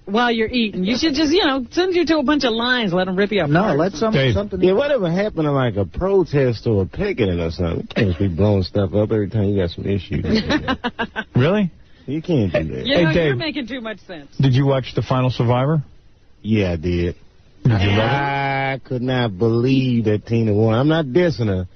while you're eating. You should just, send you to a bunch of lions, let them rip you up. No, let something. Yeah, whatever happened to like a protest or a picketing or something? You can't be blowing stuff up every time you got some issues. Really? You can't do that. Hey, Dave, you're making too much sense. Did you watch The Final Survivor? Yeah, I did. Did you love it? I could not believe that Tina won. I'm not dissing her.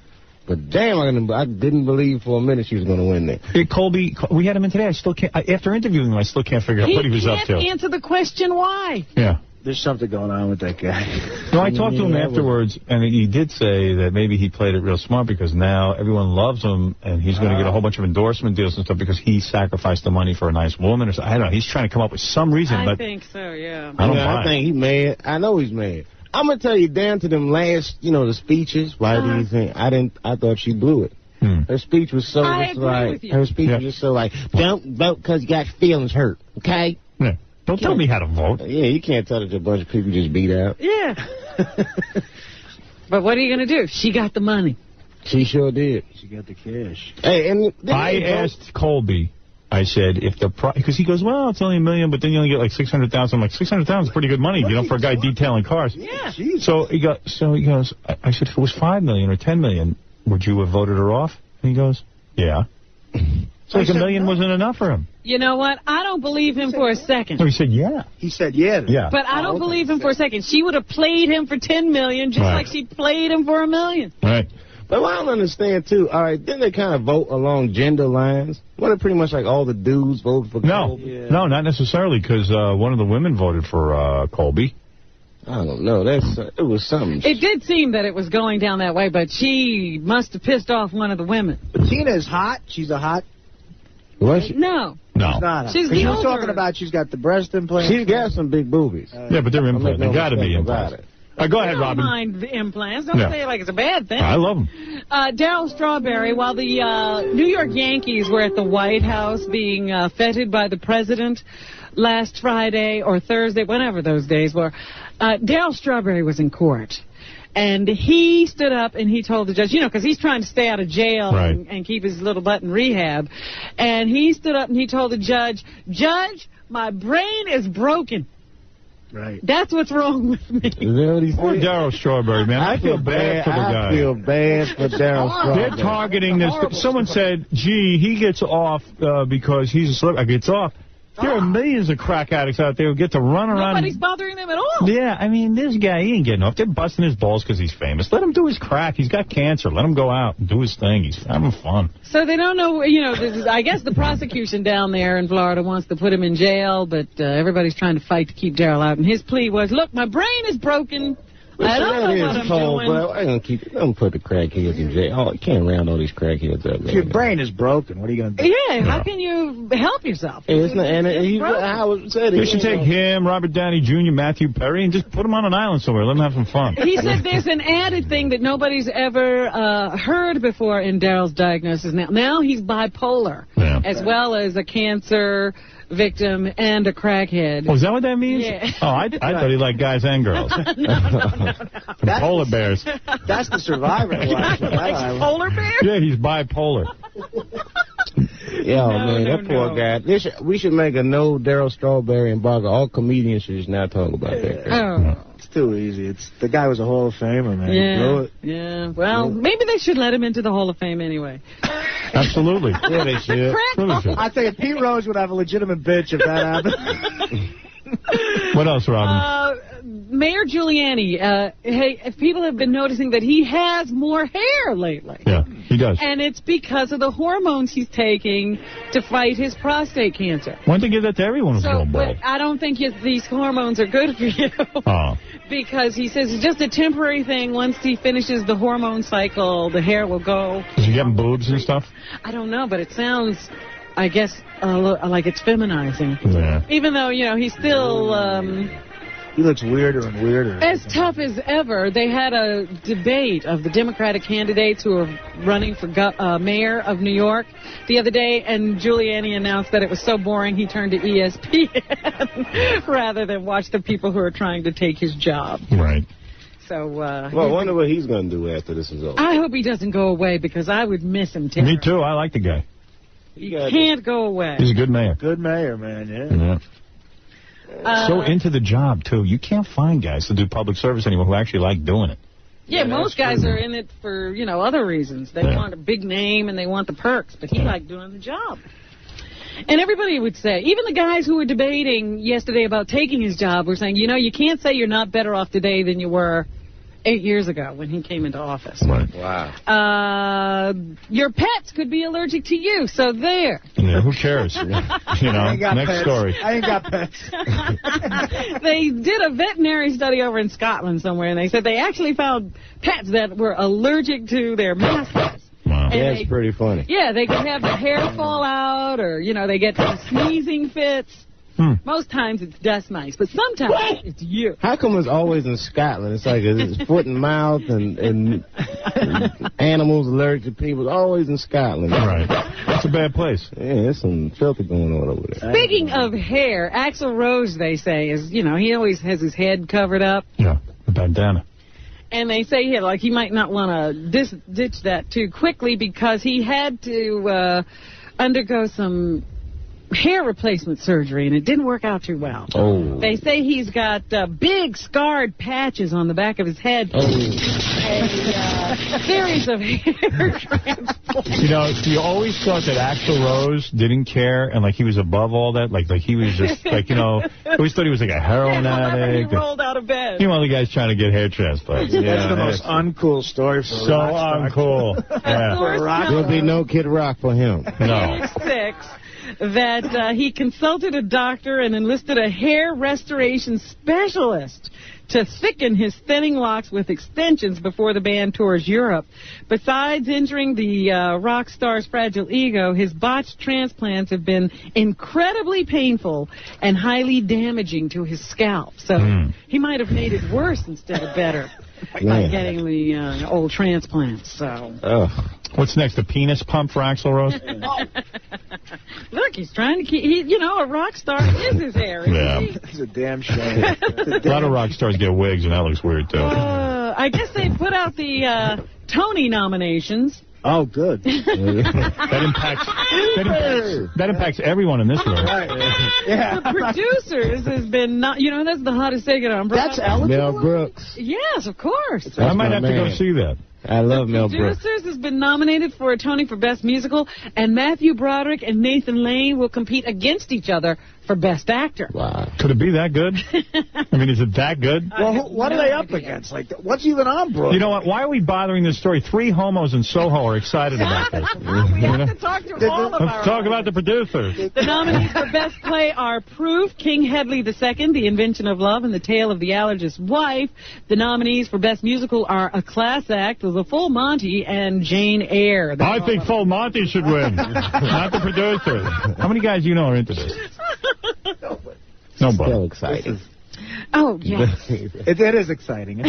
But damn, I didn't believe for a minute she was going to win that. Hey, Colby, we had him in today. I still can't. After interviewing him, I still can't figure out what he was up to. He can't answer the question why. Yeah. There's something going on with that guy. No, I talked to him afterwards, and he did say that maybe he played it real smart because now everyone loves him, and he's going to get a whole bunch of endorsement deals and stuff because he sacrificed the money for a nice woman or something. I don't know. He's trying to come up with some reason. I but think so, yeah. I think he's mad. I know he's mad. I'm going to tell you, down to them last, the speeches, why do you think? I thought she blew it. Her speech was so, her speech was just so like, don't vote because you got your feelings hurt, okay? Yeah. Don't tell me how to vote. Yeah, you can't tell that a bunch of people just beat out. Yeah. But what are you going to do? She got the money. She sure did. She got the cash. Hey, and I asked Colby, I said, if the because he goes, well, it's only $1 million, but then you only get like $600,000. I'm like, $600,000 is pretty good money, for a guy detailing cars. Yeah. So he goes, I said, if it was $5 million or $10 million, would you have voted her off? And he goes, yeah. So like $1 million wasn't enough for him. You know what? I don't believe him for a second. So he said, yeah. He said, yeah. Yeah. But I don't believe him for a second. She would have played him for $10 million, just like she played him for $1 million. Right. But what I don't understand, too, all right, didn't they kind of vote along gender lines? Wasn't it pretty much like all the dudes voted for Colby? No, not necessarily, because one of the women voted for Colby. I don't know. It was something. It did seem that it was going down that way, but she must have pissed off one of the women. But Tina is hot. She's a hot... Was she? No. She's not. She's the older. talking about she's got the breast implants. She's got some big boobies. Yeah, but they're implants. They got to be implants. Go ahead, Robin. I don't mind the implants. Don't say it like it's a bad thing. I love them. Daryl Strawberry, while the New York Yankees were at the White House being feted by the president last Friday or Thursday, whenever those days were, Daryl Strawberry was in court. And he stood up and he told the judge, because he's trying to stay out of jail and keep his little butt in rehab. And he stood up and he told the judge, Judge, my brain is broken. Right. That's what's wrong with me. Poor Daryl Strawberry, man. I feel bad for the guy. I feel bad for Daryl Strawberry. They're targeting this. Someone said, gee, he gets off because he's a celebrity. Gets off. There are millions of crack addicts out there who get to run around. Nobody's bothering them at all. Yeah, I mean, this guy, he ain't getting off. They're busting his balls because he's famous. Let him do his crack. He's got cancer. Let him go out and do his thing. He's having fun. So they don't know, I guess the prosecution down there in Florida wants to put him in jail, but everybody's trying to fight to keep Daryl out. And his plea was, look, my brain is broken. I don't know what I'm doing. But I ain't gonna put the crackheads in jail. Oh, you can't round all these crackheads up. If your brain is broken, what are you going to do? Yeah, how can you help yourself? It's not, Howard said it. You should take him, Robert Downey Jr., Matthew Perry, and just put him on an island somewhere. Let him have some fun. He said there's an added thing that nobody's ever heard before in Daryl's diagnosis. Now he's bipolar, as well as a cancer victim and a crackhead. Oh, is that what that means? Yeah. Oh, I thought he liked guys and girls. No. Polar bears. That's the Survivor. Polar bear? Yeah, he's bipolar. That poor guy. We should make a no Daryl Strawberry embargo. All comedians should just not talk about that. Oh. It's too easy. The guy was a Hall of Famer, man. Yeah. Yeah. Well, maybe they should let him into the Hall of Fame anyway. Absolutely. Yeah, they should. I tell you, Pete Rose would have a legitimate bitch if that happened. What else, Robin? Mayor Giuliani, if people have been noticing that he has more hair lately. Yeah, he does. And it's because of the hormones he's taking to fight his prostate cancer. Why don't they give that to everyone who's going bald? But I don't think these hormones are good for you. Oh. Because he says it's just a temporary thing. Once he finishes the hormone cycle, the hair will go. Is he getting boobs and stuff? I don't know, but it sounds, I guess, like it's feminizing. Yeah. Even though, he's still... he looks weirder and weirder. As tough as ever. They had a debate of the Democratic candidates who are running for mayor of New York the other day, and Giuliani announced that it was so boring he turned to ESPN rather than watch the people who are trying to take his job. Right. So, I wonder what he's going to do after this is over. I hope he doesn't go away because I would miss him terribly. Me too. I like the guy. He can't go away. He's a good mayor. Good mayor, man, so into the job, too. You can't find guys to do public service anymore who actually like doing it. Yeah, most guys are in it for, other reasons. They want a big name and they want the perks, but he liked doing the job. And everybody would say, even the guys who were debating yesterday about taking his job were saying, you can't say you're not better off today than you were 8 years ago when he came into office. Right. Wow. Your pets could be allergic to you, so there. Yeah, who cares? Next pets. story. I ain't got pets. They did a veterinary study over in Scotland somewhere, and they said they actually found pets that were allergic to their masters. Wow. That's pretty funny. Yeah, they could have the hair fall out, or, you know, they get some sneezing fits. Most times it's dust mites, but sometimes it's you. How come it's always in Scotland? It's like it's foot and mouth and animals allergic to people. It's always in Scotland. Right. That's a bad place. Yeah, there's some filthy going on over there. Speaking of hair, Axl Rose, they say, is, you know, he always has his head covered up. Yeah, the bandana. And they say he might not want to ditch that too quickly because he had to undergo some hair replacement surgery, and it didn't work out too well. Oh. They say he's got big scarred patches on the back of his head. Oh. A series of hair transplants. You know, you always thought that Axl Rose didn't care, and like he was above all that, like he was just like, you know, I always thought he was like a heroin addict. He rolled out of bed. You know, the guy's trying to get hair transplants. That's the most uncool story for so uncool. Yeah. There'll be no Kid Rock for him. No. 6 that he consulted a doctor and enlisted a hair restoration specialist to thicken his thinning locks with extensions before the band tours Europe. Besides injuring the rock star's fragile ego, his botched transplants have been incredibly painful and highly damaging to his scalp. So he might have made it worse instead of better by getting the old transplants. So. What's next? A penis pump for Axl Rose? Look, he's trying to keep, you know, a rock star is his hair. Yeah. It's a damn shame. A lot of rock stars get wigs, and that looks weird, too. I guess they put out the Tony nominations. Oh, good. That impacts everyone in this room. Yeah. The producers has been, you know, that's the hottest ticket on Broadway. That's eligible? Mel Brooks. Yes, of course. I might have to go see that. I love Mel Brooks. Producers has been nominated for a Tony for Best Musical, and Matthew Broderick and Nathan Lane will compete against each other for Best Actor. Wow. Could it be that good? I mean, is it that good? Well, what are they up against? Like, what's even on Broadway? You know what? Why are we bothering this story? 3 homos in Soho are excited about this. We have to talk to all of our Let's talk about the producers. The nominees for Best Play are Proof, King Hedley II, The Invention of Love, and The Tale of the Allergist's Wife. The nominees for Best Musical are A Class Act, The Full Monty, and Jane Eyre. I think Full Monty should win, not the producers. How many guys you know are into this? Nobody. Still exciting. Oh, yes. It is exciting.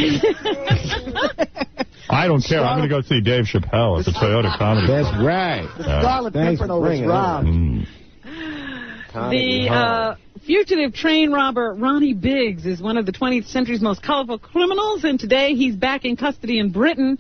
I don't care. I'm going to go see Dave Chappelle at the Toyota Comedy. That's right. Scarlet Pimpernel was robbed. The fugitive train robber Ronnie Biggs is one of the 20th century's most colorful criminals, and today he's back in custody in Britain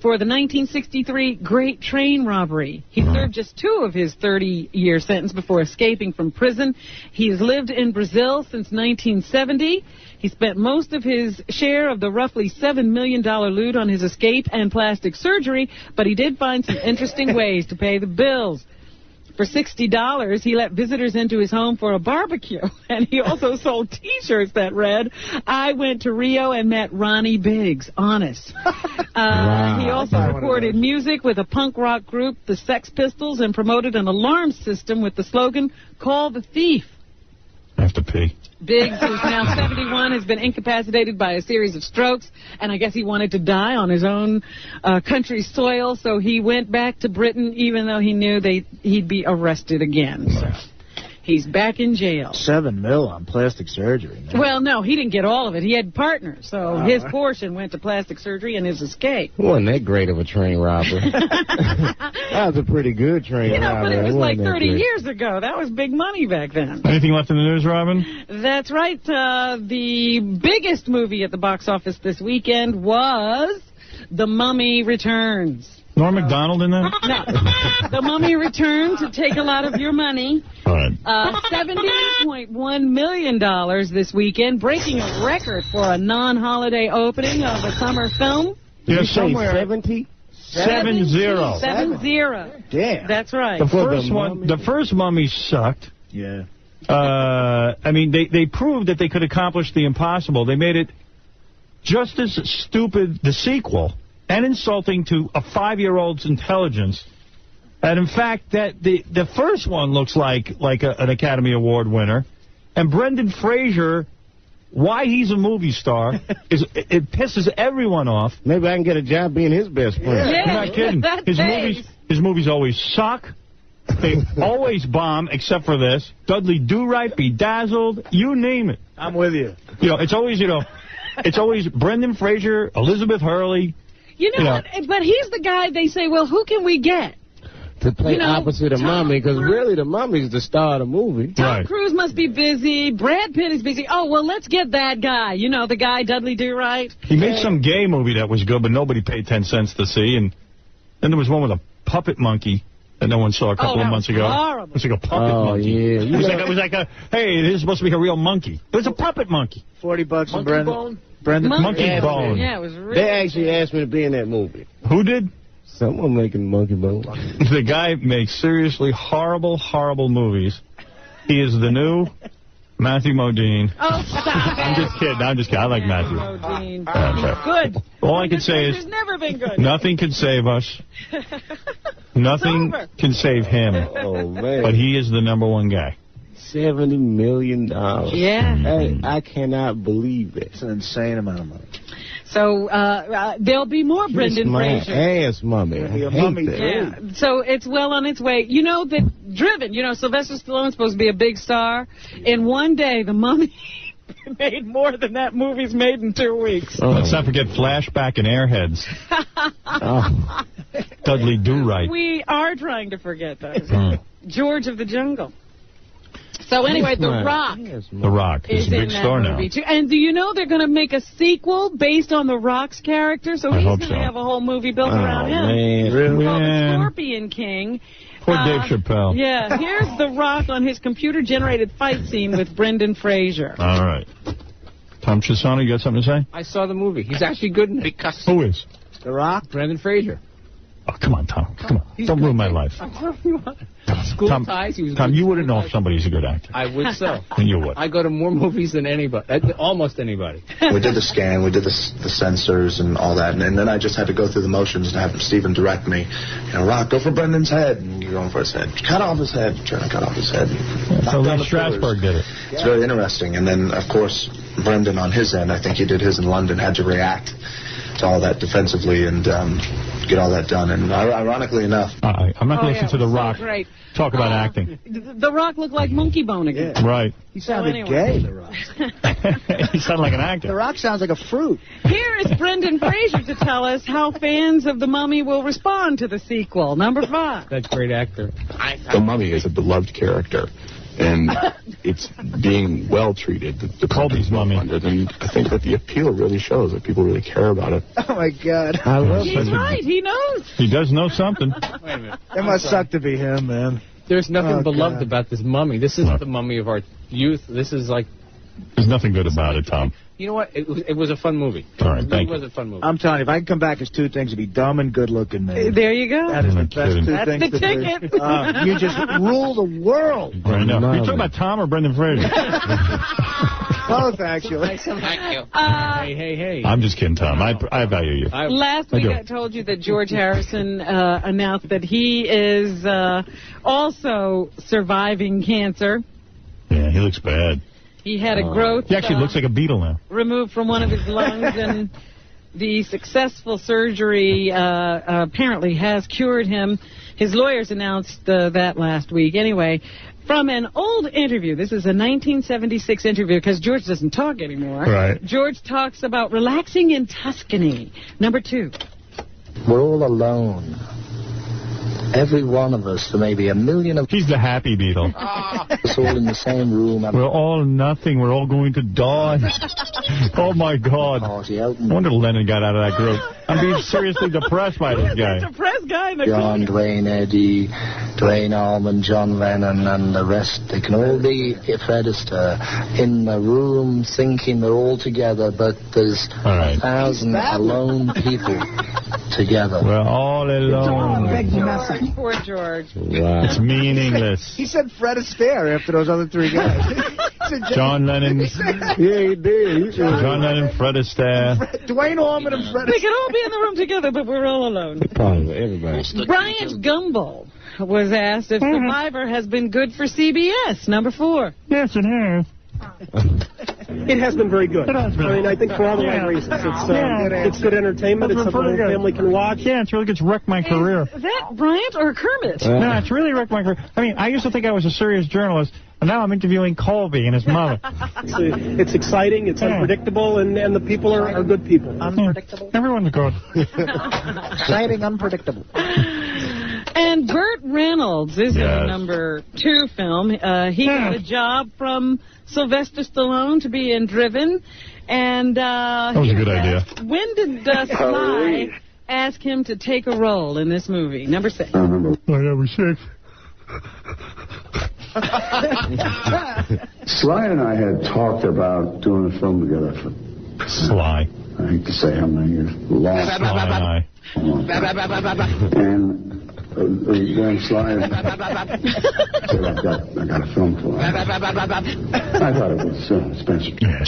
for the 1963 Great Train Robbery. He served just 2 of his 30-year sentence before escaping from prison. He's lived in Brazil since 1970. He spent most of his share of the roughly $7 million loot on his escape and plastic surgery, but he did find some interesting ways to pay the bills. For $60, he let visitors into his home for a barbecue, and he also sold T-shirts that read, "I went to Rio and met Ronnie Biggs, honest." Wow. He also recorded music with a punk rock group, the Sex Pistols, and promoted an alarm system with the slogan, "Call the Thief." I have to pee. Biggs, who's now 71, has been incapacitated by a series of strokes, and I guess he wanted to die on his own country's soil, so he went back to Britain, even though he knew he'd be arrested again. So he's back in jail. $7 million on plastic surgery. Man. Well, no, he didn't get all of it. He had partners, so his portion went to plastic surgery and his escape. Wasn't that great of a train robber? That was a pretty good train robber. But it was like 30 years ago. That was big money back then. Anything left in the news, Robin? That's right. The biggest movie at the box office this weekend was The Mummy Returns. Norm Macdonald in that? No. The Mummy Returns to take a lot of your money. All right. $70.1 million this weekend, breaking a record for a non-holiday opening of a summer film. Yeah, somewhere. 70? 7-0. 7-0. Damn. That's right. The first Mummy sucked. Yeah. I mean, they proved that they could accomplish the impossible. They made it just as stupid, the sequel, and insulting to a 5-year-old's intelligence. And in fact, that the first one looks like an Academy Award winner, and Brendan Fraser why he's a movie star. It pisses everyone off. Maybe I can get a job being his best friend. Yeah. You're not kidding. His movies always suck. They always bomb, except for this. Dudley Do-Right, Bedazzled, you name it. I'm with you. It's always Brendan Fraser, Elizabeth Hurley. You know what? But he's the guy they say, well, who can we get? To play opposite of Mummy, because really the Mummy's the star of the movie. Tom Cruise must be busy. Brad Pitt is busy. Oh, well, let's get that guy. You know, the guy, Dudley Do-Right. He made some gay movie that was good, but nobody paid 10 cents to see. And then there was one with a puppet monkey that no one saw a couple of months ago. Horrible. It was like a puppet monkey. Yeah. It was like hey, this is supposed to be a real monkey. It was a puppet monkey. $40 on Brendan. Monkey Bone. Yeah, it was really They actually asked me to be in that movie. Who did? Someone making Monkey Bone. The guy makes seriously horrible, horrible movies. He is the new Matthew Modine. Oh, stop. I'm just kidding. I like Matthew. Modine. Good. All I can say is He's never been good. nothing can save us. Nothing can save him. Oh, man. But he is the #1 guy. $70 million. Yeah. Hey, I cannot believe it. It's an insane amount of money. So there'll be more Brendan Fraser. Ass Mummy. Yeah. So it's well on its way. You know that Driven, Sylvester Stallone's supposed to be a big star. In one day, The Mummy made more than that movie's made in 2 weeks. Let's not forget Flashback and Airheads. Dudley Do-Right. We are trying to forget those. George of the Jungle. So anyway, The Rock. The Rock is a big star now. Too. And do you know they're going to make a sequel based on The Rock's character? So he's going to have a whole movie built around him. Man. Really? Called The Scorpion King. Poor Dave Chappelle. Yeah, here's The Rock on his computer-generated fight scene with Brendan Fraser. All right. Tom Chisano, you got something to say? I saw the movie. He's actually good in it. Because Who is? The Rock? Brendan Fraser. Oh, come on, Tom. Come on. Don't ruin my life. School Tom, Ties. He was Tom, you wouldn't know if somebody's a good actor. I would so. And you would. I go to more movies than anybody. Almost anybody. We did the scan, we did the censors and all that, and then I just had to go through the motions and have Stephen direct me. Rock, go for Brendan's head. And you're going for his head. Cut off his head. Trying to cut off his head. So Lee Strasberg did it. It's very interesting. And then, of course, Brendan on his end, I think he did his in London, had to react to all that defensively and get all that done. And ironically enough... I'm not going to listen to The Rock talk about acting. The Rock looked like Monkey Bone again. Yeah. Right. He sounded gay, The Rock. He sounded like an actor. The Rock sounds like a fruit. Here is Brendan Fraser to tell us how fans of The Mummy will respond to the sequel. Number 5. That's great actor. The Mummy is a beloved character. And it's being well treated. The Colby's Mummy. And I think that the appeal really shows that people really care about it. Oh, my God. He's right. He knows. He does know something. Wait a minute. It must suck to be him, man. There's nothing beloved God. about this mummy. This isn't the mummy of our youth. This is like... There's nothing good about it, Tom. You know what? It was a fun movie. All right, thank you. It was a fun movie. I'm telling you, if I can come back as two things, it'd be dumb and good-looking, man. There you go. That is the best two That's things the to ticket. do. You just rule the world. Right now. Are you talking about Tom or Brendan Fraser? Both, actually. Thank you. Hey. I'm just kidding, Tom. I value you. Last week I told you that George Harrison announced that he is also surviving cancer. Yeah, he looks bad. He had a growth. He actually looks like a beetle now. Removed from one of his lungs, and the successful surgery apparently has cured him. His lawyers announced that last week. Anyway, from an old interview, this is a 1976 interview because George doesn't talk anymore. Right. George talks about relaxing in Tuscany. Number 2. We're all alone. Every one of us, there may be a million of... He's the happy beetle. us all in the same room. We're all nothing. We're all going to die. Oh, my God. I wonder Lennon got out of that group. I'm being seriously depressed by this guy. Depressed guy in the John, Dwayne Eddy, Dwayne Allman, John Lennon, and the rest. They can all be Fred Astaire in the room thinking they're all together, but there's 1,000 alone people together. We're all alone. Poor George. Wow. It's meaningless. He said Fred Astaire after those other three guys. John Lennon. Yeah, he did. John Lennon, Fred Astaire. Dwayne Allman and Fred Astaire. We can all be in the room together, but we're all alone. Probably everybody. Bryant Gumbel was asked if Survivor has been good for CBS. Number 4. Yes, it has. It has been very good. I mean, I think for all the right reasons. It's good entertainment. It's something the whole family can watch. Yeah, it's really good. It's wrecked my career. Is that Bryant or Kermit? No, it's really wrecked my career. I mean, I used to think I was a serious journalist, and now I'm interviewing Colby and his mother. It's exciting. It's unpredictable, and the people are good people. Unpredictable? Everyone's good. Exciting, unpredictable. And Burt Reynolds is in the #2 film. He got a job from Sylvester Stallone to be in Driven. And that was a good idea. When did Sly ask him to take a role in this movie? #6. I was 6. Sly and I had talked about doing a film together for Sly. I hate to say how many years. Long. Sly and I. And when Sly said, I got a film for him. I thought it was Spencer. Yeah,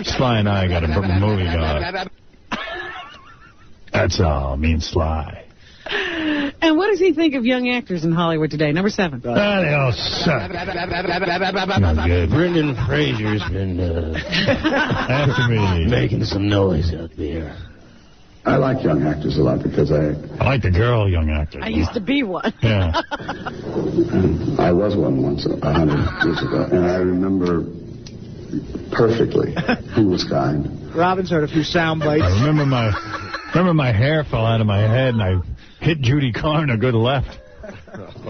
Sly and I got a movie going. That's all, me and Sly. And what does he think of young actors in Hollywood today? #7. They all suck. Not good. Brendan Fraser's been after me, making some noise out there. I like young actors a lot because I like the girl young actors. I used to be one. Yeah. I was one once 100 years ago, and I remember perfectly who was kind. Robin's heard a few sound bites. I remember my hair fell out of my head, and I hit Judy Carr in a good left.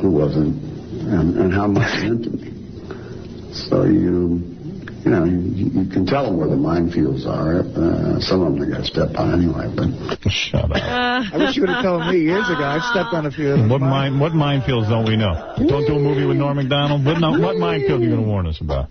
Who wasn't, and how much it meant to me. So you can tell them where the minefields are. Some of them they got stepped on anyway. But shut up. I wish you would have told me years ago. I've stepped on a few of them. What minefields don't we know? Don't do a movie with Norm Macdonald. What minefield are you going to warn us about?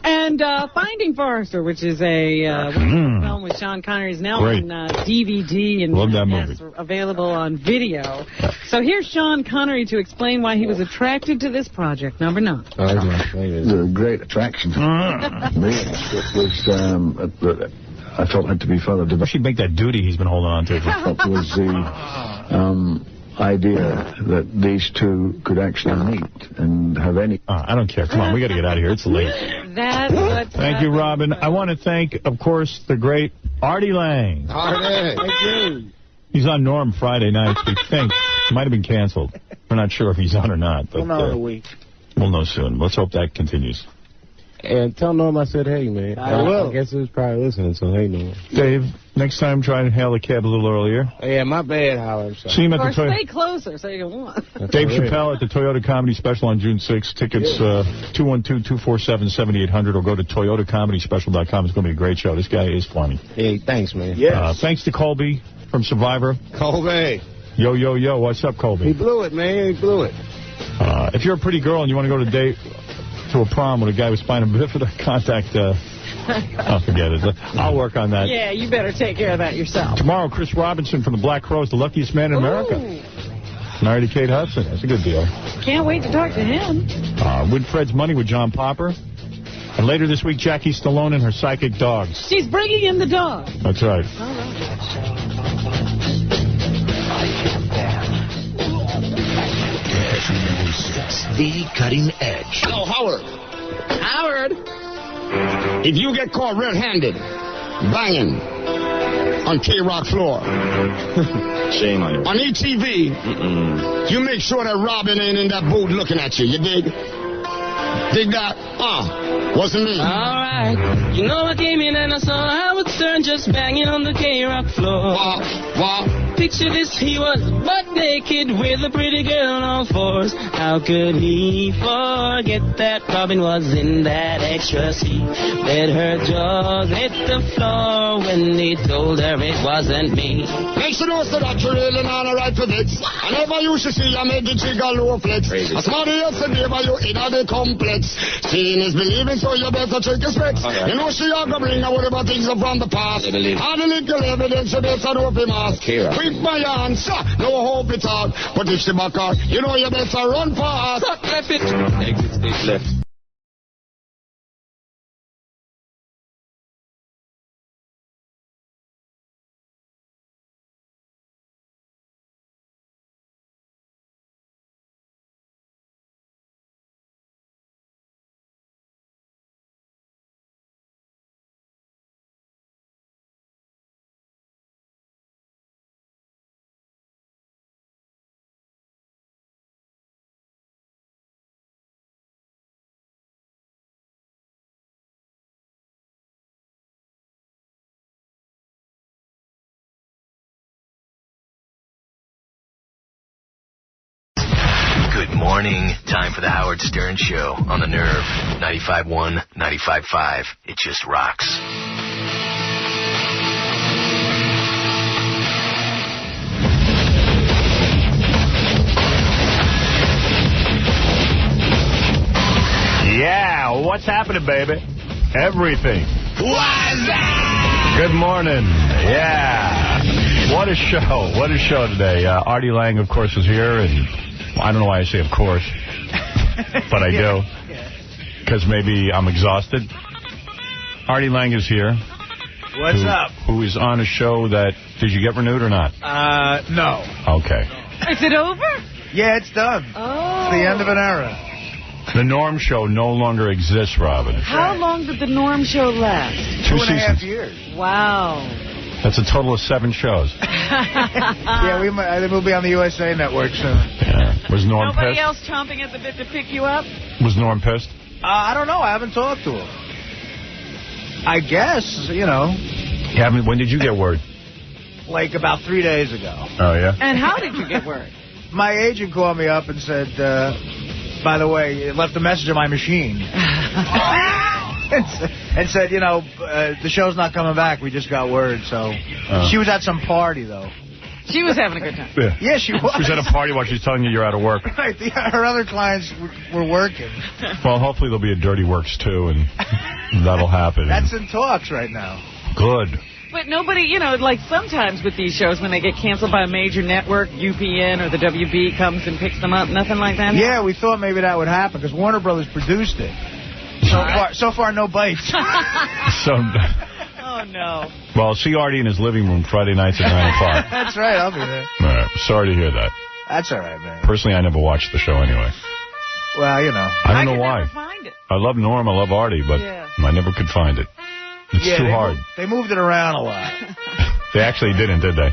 And Finding Forrester, which is a film with Sean Connery, is now on DVD and love that movie. Available on video. So here's Sean Connery to explain why he was attracted to this project. #9. The great attraction for me was I felt it had to be further developed. She'd make that duty he's been holding on to. It was the idea that these two could actually meet and have any... I don't care. Come on, we got to get out of here. It's late. That's what... Thank you, Robin. I want to thank, of course, the great Artie Lang. Artie. Thank you. He's on Norm Friday nights, we think. It might have been canceled. We're not sure if he's on or not. But, we'll know in a week. We'll know soon. Let's hope that continues. And tell Norm I said hey, man. I will. I guess he was probably listening, so hey, Norm. Dave, next time try and hail the cab a little earlier. Yeah, my bad, Howard. See him at or the stay closer so you can walk. Dave Chappelle at the Toyota Comedy Special on June 6th. Tickets 212-247-7800 or go to toyotacomedyspecial.com. It's going to be a great show. This guy is funny. Hey, thanks, man. Yes. Thanks to Colby from Survivor. Colby. Yo, yo, yo. What's up, Colby? He blew it, man. He blew it. If you're a pretty girl and you want to go to a prom with a guy with spina bifida, contact... I'll forget it. I'll work on that. Yeah, you better take care of that yourself. Tomorrow, Chris Robinson from the Black Crowes, the luckiest man in America. Married to Kate Hudson. That's a good deal. Can't wait to talk to him. Win Fred's Money with John Popper. And later this week, Jackie Stallone and her psychic dogs. She's bringing in the dog. That's right. All right. The Cutting Edge. Hello, Howard. Howard. If you get caught red-handed banging on K-Rock floor, shame on you. On ETV, you make sure that Robin ain't in that booth looking at you. You dig? Dig that? Wasn't me. All right. You know I came in and I saw Howard Stern just banging on the K-Rock floor. Wow. Picture this, he was butt naked with a pretty girl on all fours. How could he forget that Robin was in that extra seat? Bet her jaws hit the floor when he told her it wasn't me. Make sure you know that you're really not a right for this. I never used to see I made the jigger low flex. As somebody else said, but you in the complex. Seeing is believing, so you better check your specs. You know she are gonna bring out whatever things up from the past. All the little evidence, you better know if he must. Quick my answer, no hope it out. But if she back out, you know you better run fast. Left it. Exit stage left. morning. Time for the Howard Stern Show on the Nerve. 95.1, 95.5. It just rocks. Yeah, what's happening, baby? Everything. What's that? Good morning. Yeah. What a show. What a show today. Artie Lang, of course, is here, and I don't know why I say of course, but I do, because maybe I'm exhausted. Artie Lang is here. What's up? Who is on a show that, did you get renewed or not? No. Okay. Is it over? Yeah, it's done. Oh. It's the end of an era. The Norm Show no longer exists, Robin. How long did the Norm Show last? 2 seasons. 2.5 years. Wow. That's a total of 7 shows. Yeah, I think we'll be on the USA Network soon. Yeah. Was Norm Nobody pissed? else chomping at the bit to pick you up? Was Norm pissed? I don't know. I haven't talked to him. I guess, you know. You haven't? When did you get word? Like about 3 days ago. Oh, yeah? And how did you get word? My agent called me up and said, by the way, it left a message on my machine. and said, you know, the show's not coming back. We just got word. So she was at some party, though. She was having a good time. Yeah, she was. She was at a party while she's telling you you're out of work. Right. Her other clients were working. Well, hopefully there'll be a Dirty Works, too, and that'll happen. That's in talks right now. Good. But nobody, you know, like sometimes with these shows, when they get canceled by a major network, UPN or the WB comes and picks them up, nothing like that? Yeah, we thought maybe that would happen, because Warner Brothers produced it. So far, no bites. Oh, no. Well, see Artie in his living room Friday nights at 9 o'clock. That's right, I'll be there. All right. Sorry to hear that. That's all right, man. Personally, I never watched the show anyway. Well, you know. I don't know why. Never find it. I love Norm, I love Artie, but I never could find it. It's too hard. They moved it around a lot. They actually didn't, did they?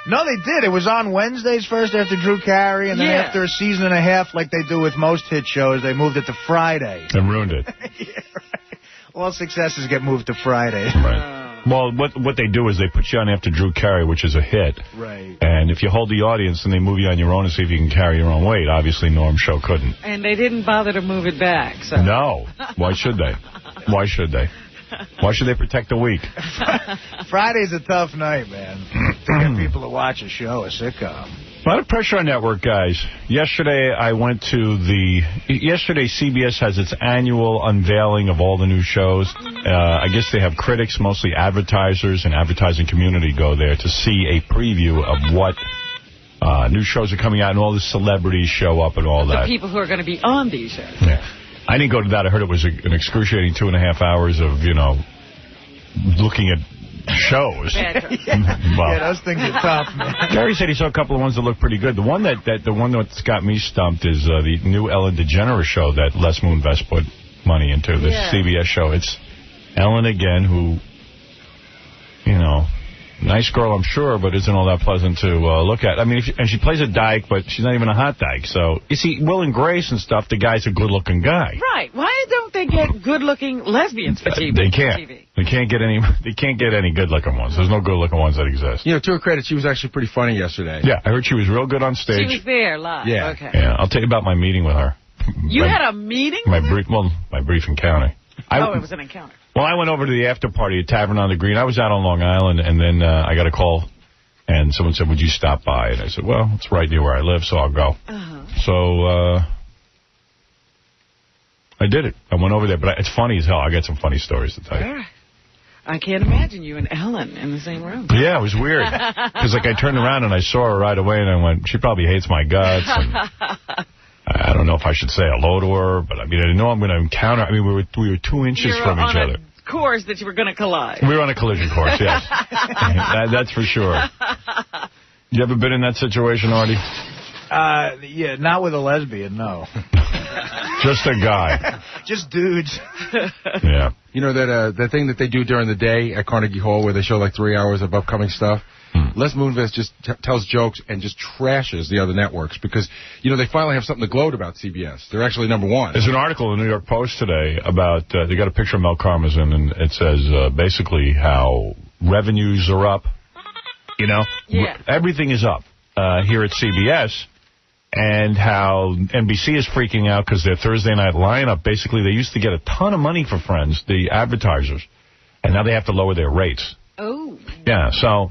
No, they did. It was on Wednesdays first after Drew Carey, and then after a season and a half, like they do with most hit shows, they moved it to Friday. And ruined it. Yeah, right. All successes get moved to Friday. Right. Well, what they do is they put you on after Drew Carey, which is a hit. Right. And if you hold the audience, then they move you on your own and see if you can carry your own weight. Obviously, Norm's show couldn't. And they didn't bother to move it back. So. No. Why should they? Why should they? Why should they protect the weak? Friday's a tough night, man, to get people to watch a show, a sitcom. A lot of pressure on network guys. Yesterday, CBS has its annual unveiling of all the new shows. I guess they have critics, mostly advertisers and advertising community go there to see a preview of what new shows are coming out, and all the celebrities show up and all that. The people who are going to be on these shows. Yeah. I didn't go to that. I heard it was an excruciating 2.5 hours of, you know, looking at shows. Yeah, those things are tough, man. Gary said he saw a couple of ones that looked pretty good. The one that's got me stumped is the new Ellen DeGeneres show that Les Moonves put money into, this CBS show. It's Ellen again, who, you know, nice girl, I'm sure, but isn't all that pleasant to look at. I mean, and she plays a dyke, but she's not even a hot dyke. So, you see, Will and Grace and stuff, the guy's a good-looking guy. Right. Why don't they get good-looking lesbians for TV? They can't. They can't get any good-looking ones. There's no good-looking ones that exist. You know, to her credit, she was actually pretty funny yesterday. Yeah, I heard she was real good on stage. She was there live. Yeah. Okay. Yeah, I'll tell you about my meeting with her. You had a meeting? My brief encounter. It was an encounter. Well, I went over to the after party at Tavern on the Green. I was out on Long Island, and then I got a call, and someone said, would you stop by? And I said, well, it's right near where I live, so I'll go. So I did it. I went over there, but it's funny as hell. I got some funny stories to tell you. I can't imagine you and Ellen in the same room. Yeah, it was weird. Because, like, I turned around, and I saw her right away, and I went, she probably hates my guts. And I don't know if I should say hello to her, but I mean, I know I'm going to encounter. I mean, we were 2 inches from each other. A course that you were going to collide. We were on a collision course, yes. That's for sure. You ever been in that situation, Artie? Yeah, not with a lesbian, no. Just a guy. Just dudes. Yeah. You know that thing that they do during the day at Carnegie Hall where they show like 3 hours of upcoming stuff? Les Moonves just tells jokes and just trashes the other networks because, you know, they finally have something to gloat about CBS. They're actually #1. There's an article in the New York Post today about, they got a picture of Mel Karmazin, and it says basically how revenues are up, you know? Yeah. Everything is up here at CBS. and how NBC is freaking out because their Thursday night lineup, basically, they used to get a ton of money for Friends, the advertisers, and now they have to lower their rates. Oh. Yeah, so,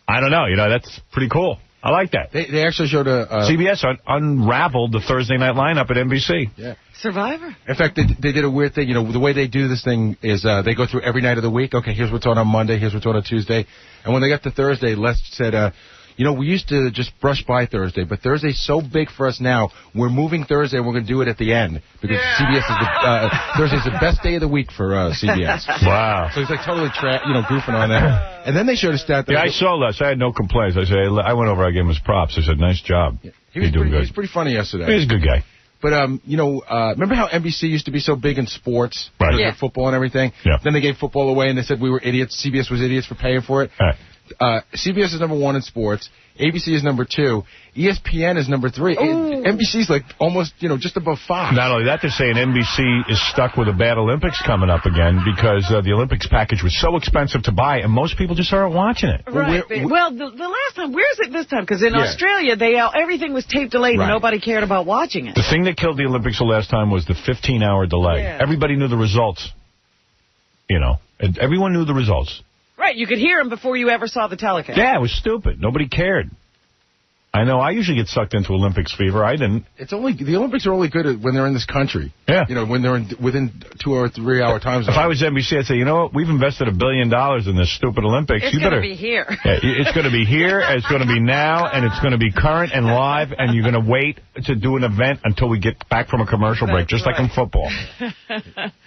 I don't know. That's pretty cool. I like that. They actually showed CBS unraveled the Thursday night lineup at NBC. Yeah. Survivor. In fact, they did a weird thing. The way they do this thing is they go through every night of the week. Okay, here's what's on Monday. Here's what's on Tuesday. And when they got to Thursday, Les said, we used to just brush by Thursday, but Thursday's so big for us now. We're moving Thursday, and we're going to do it at the end because CBS is Thursday's the best day of the week for CBS. Wow. So he's like totally goofing on that. And then they showed a stat that I saw Les. I had no complaints. I went over. I gave him his props. I said, "Nice job." Yeah. He was pretty funny yesterday. He's a good guy. But, remember how NBC used to be so big in sports? Right. Yeah. Football and everything? Yeah. Then they gave football away, and they said we were idiots. CBS was idiots for paying for it. Right. CBS is number 1 in sports. ABC is number 2. ESPN is number 3. NBC's like almost, just above Fox. Not only that, they're saying NBC is stuck with a bad Olympics coming up again because the Olympics package was so expensive to buy, and most people just aren't watching it. Right. Well, the last time, where's it this time? Because in Australia, everything was tape delayed and nobody cared about watching it. The thing that killed the Olympics the last time was the 15-hour delay. Yeah. Everybody knew the results. And everyone knew the results. Right, you could hear them before you ever saw the telecast. Yeah, it was stupid. Nobody cared. I know. I usually get sucked into Olympics fever. I didn't. The Olympics are only good when they're in this country. Yeah. When they're within 2 or 3 hour time zone. If I was NBC, I'd say, you know what? We've invested $1 billion in this stupid Olympics. It's going to be here. Yeah, it's going to be here. It's going to be now, and it's going to be current and live. And you're going to wait to do an event until we get back from a commercial break, just like in football.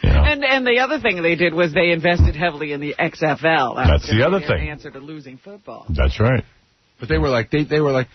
And the other thing they did was they invested heavily in the XFL. That's the other thing. Answer to losing football. That's right. But they were like,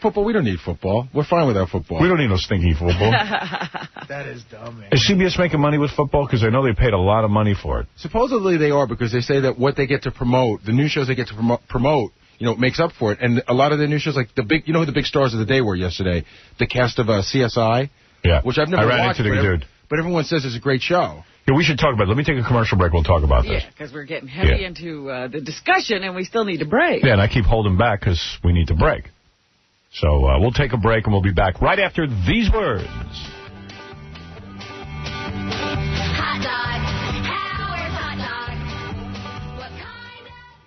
football, we don't need football. We're fine with our football. We don't need no stinky football. That is dumb, man. Is CBS making money with football? Because I know they paid a lot of money for it. Supposedly they are, because they say that what they get to promote, the new shows they get to promote, makes up for it. And a lot of the new shows, like who the big stars of the day were yesterday? The cast of CSI. Yeah. Which I've never watched. Dude. But everyone says it's a great show. Yeah, we should talk about it. Let me take a commercial break. We'll talk about this. Yeah, because we're getting heavy into the discussion, and we still need to break. Yeah, and I keep holding back because we need to break. So we'll take a break, and we'll be back right after these words.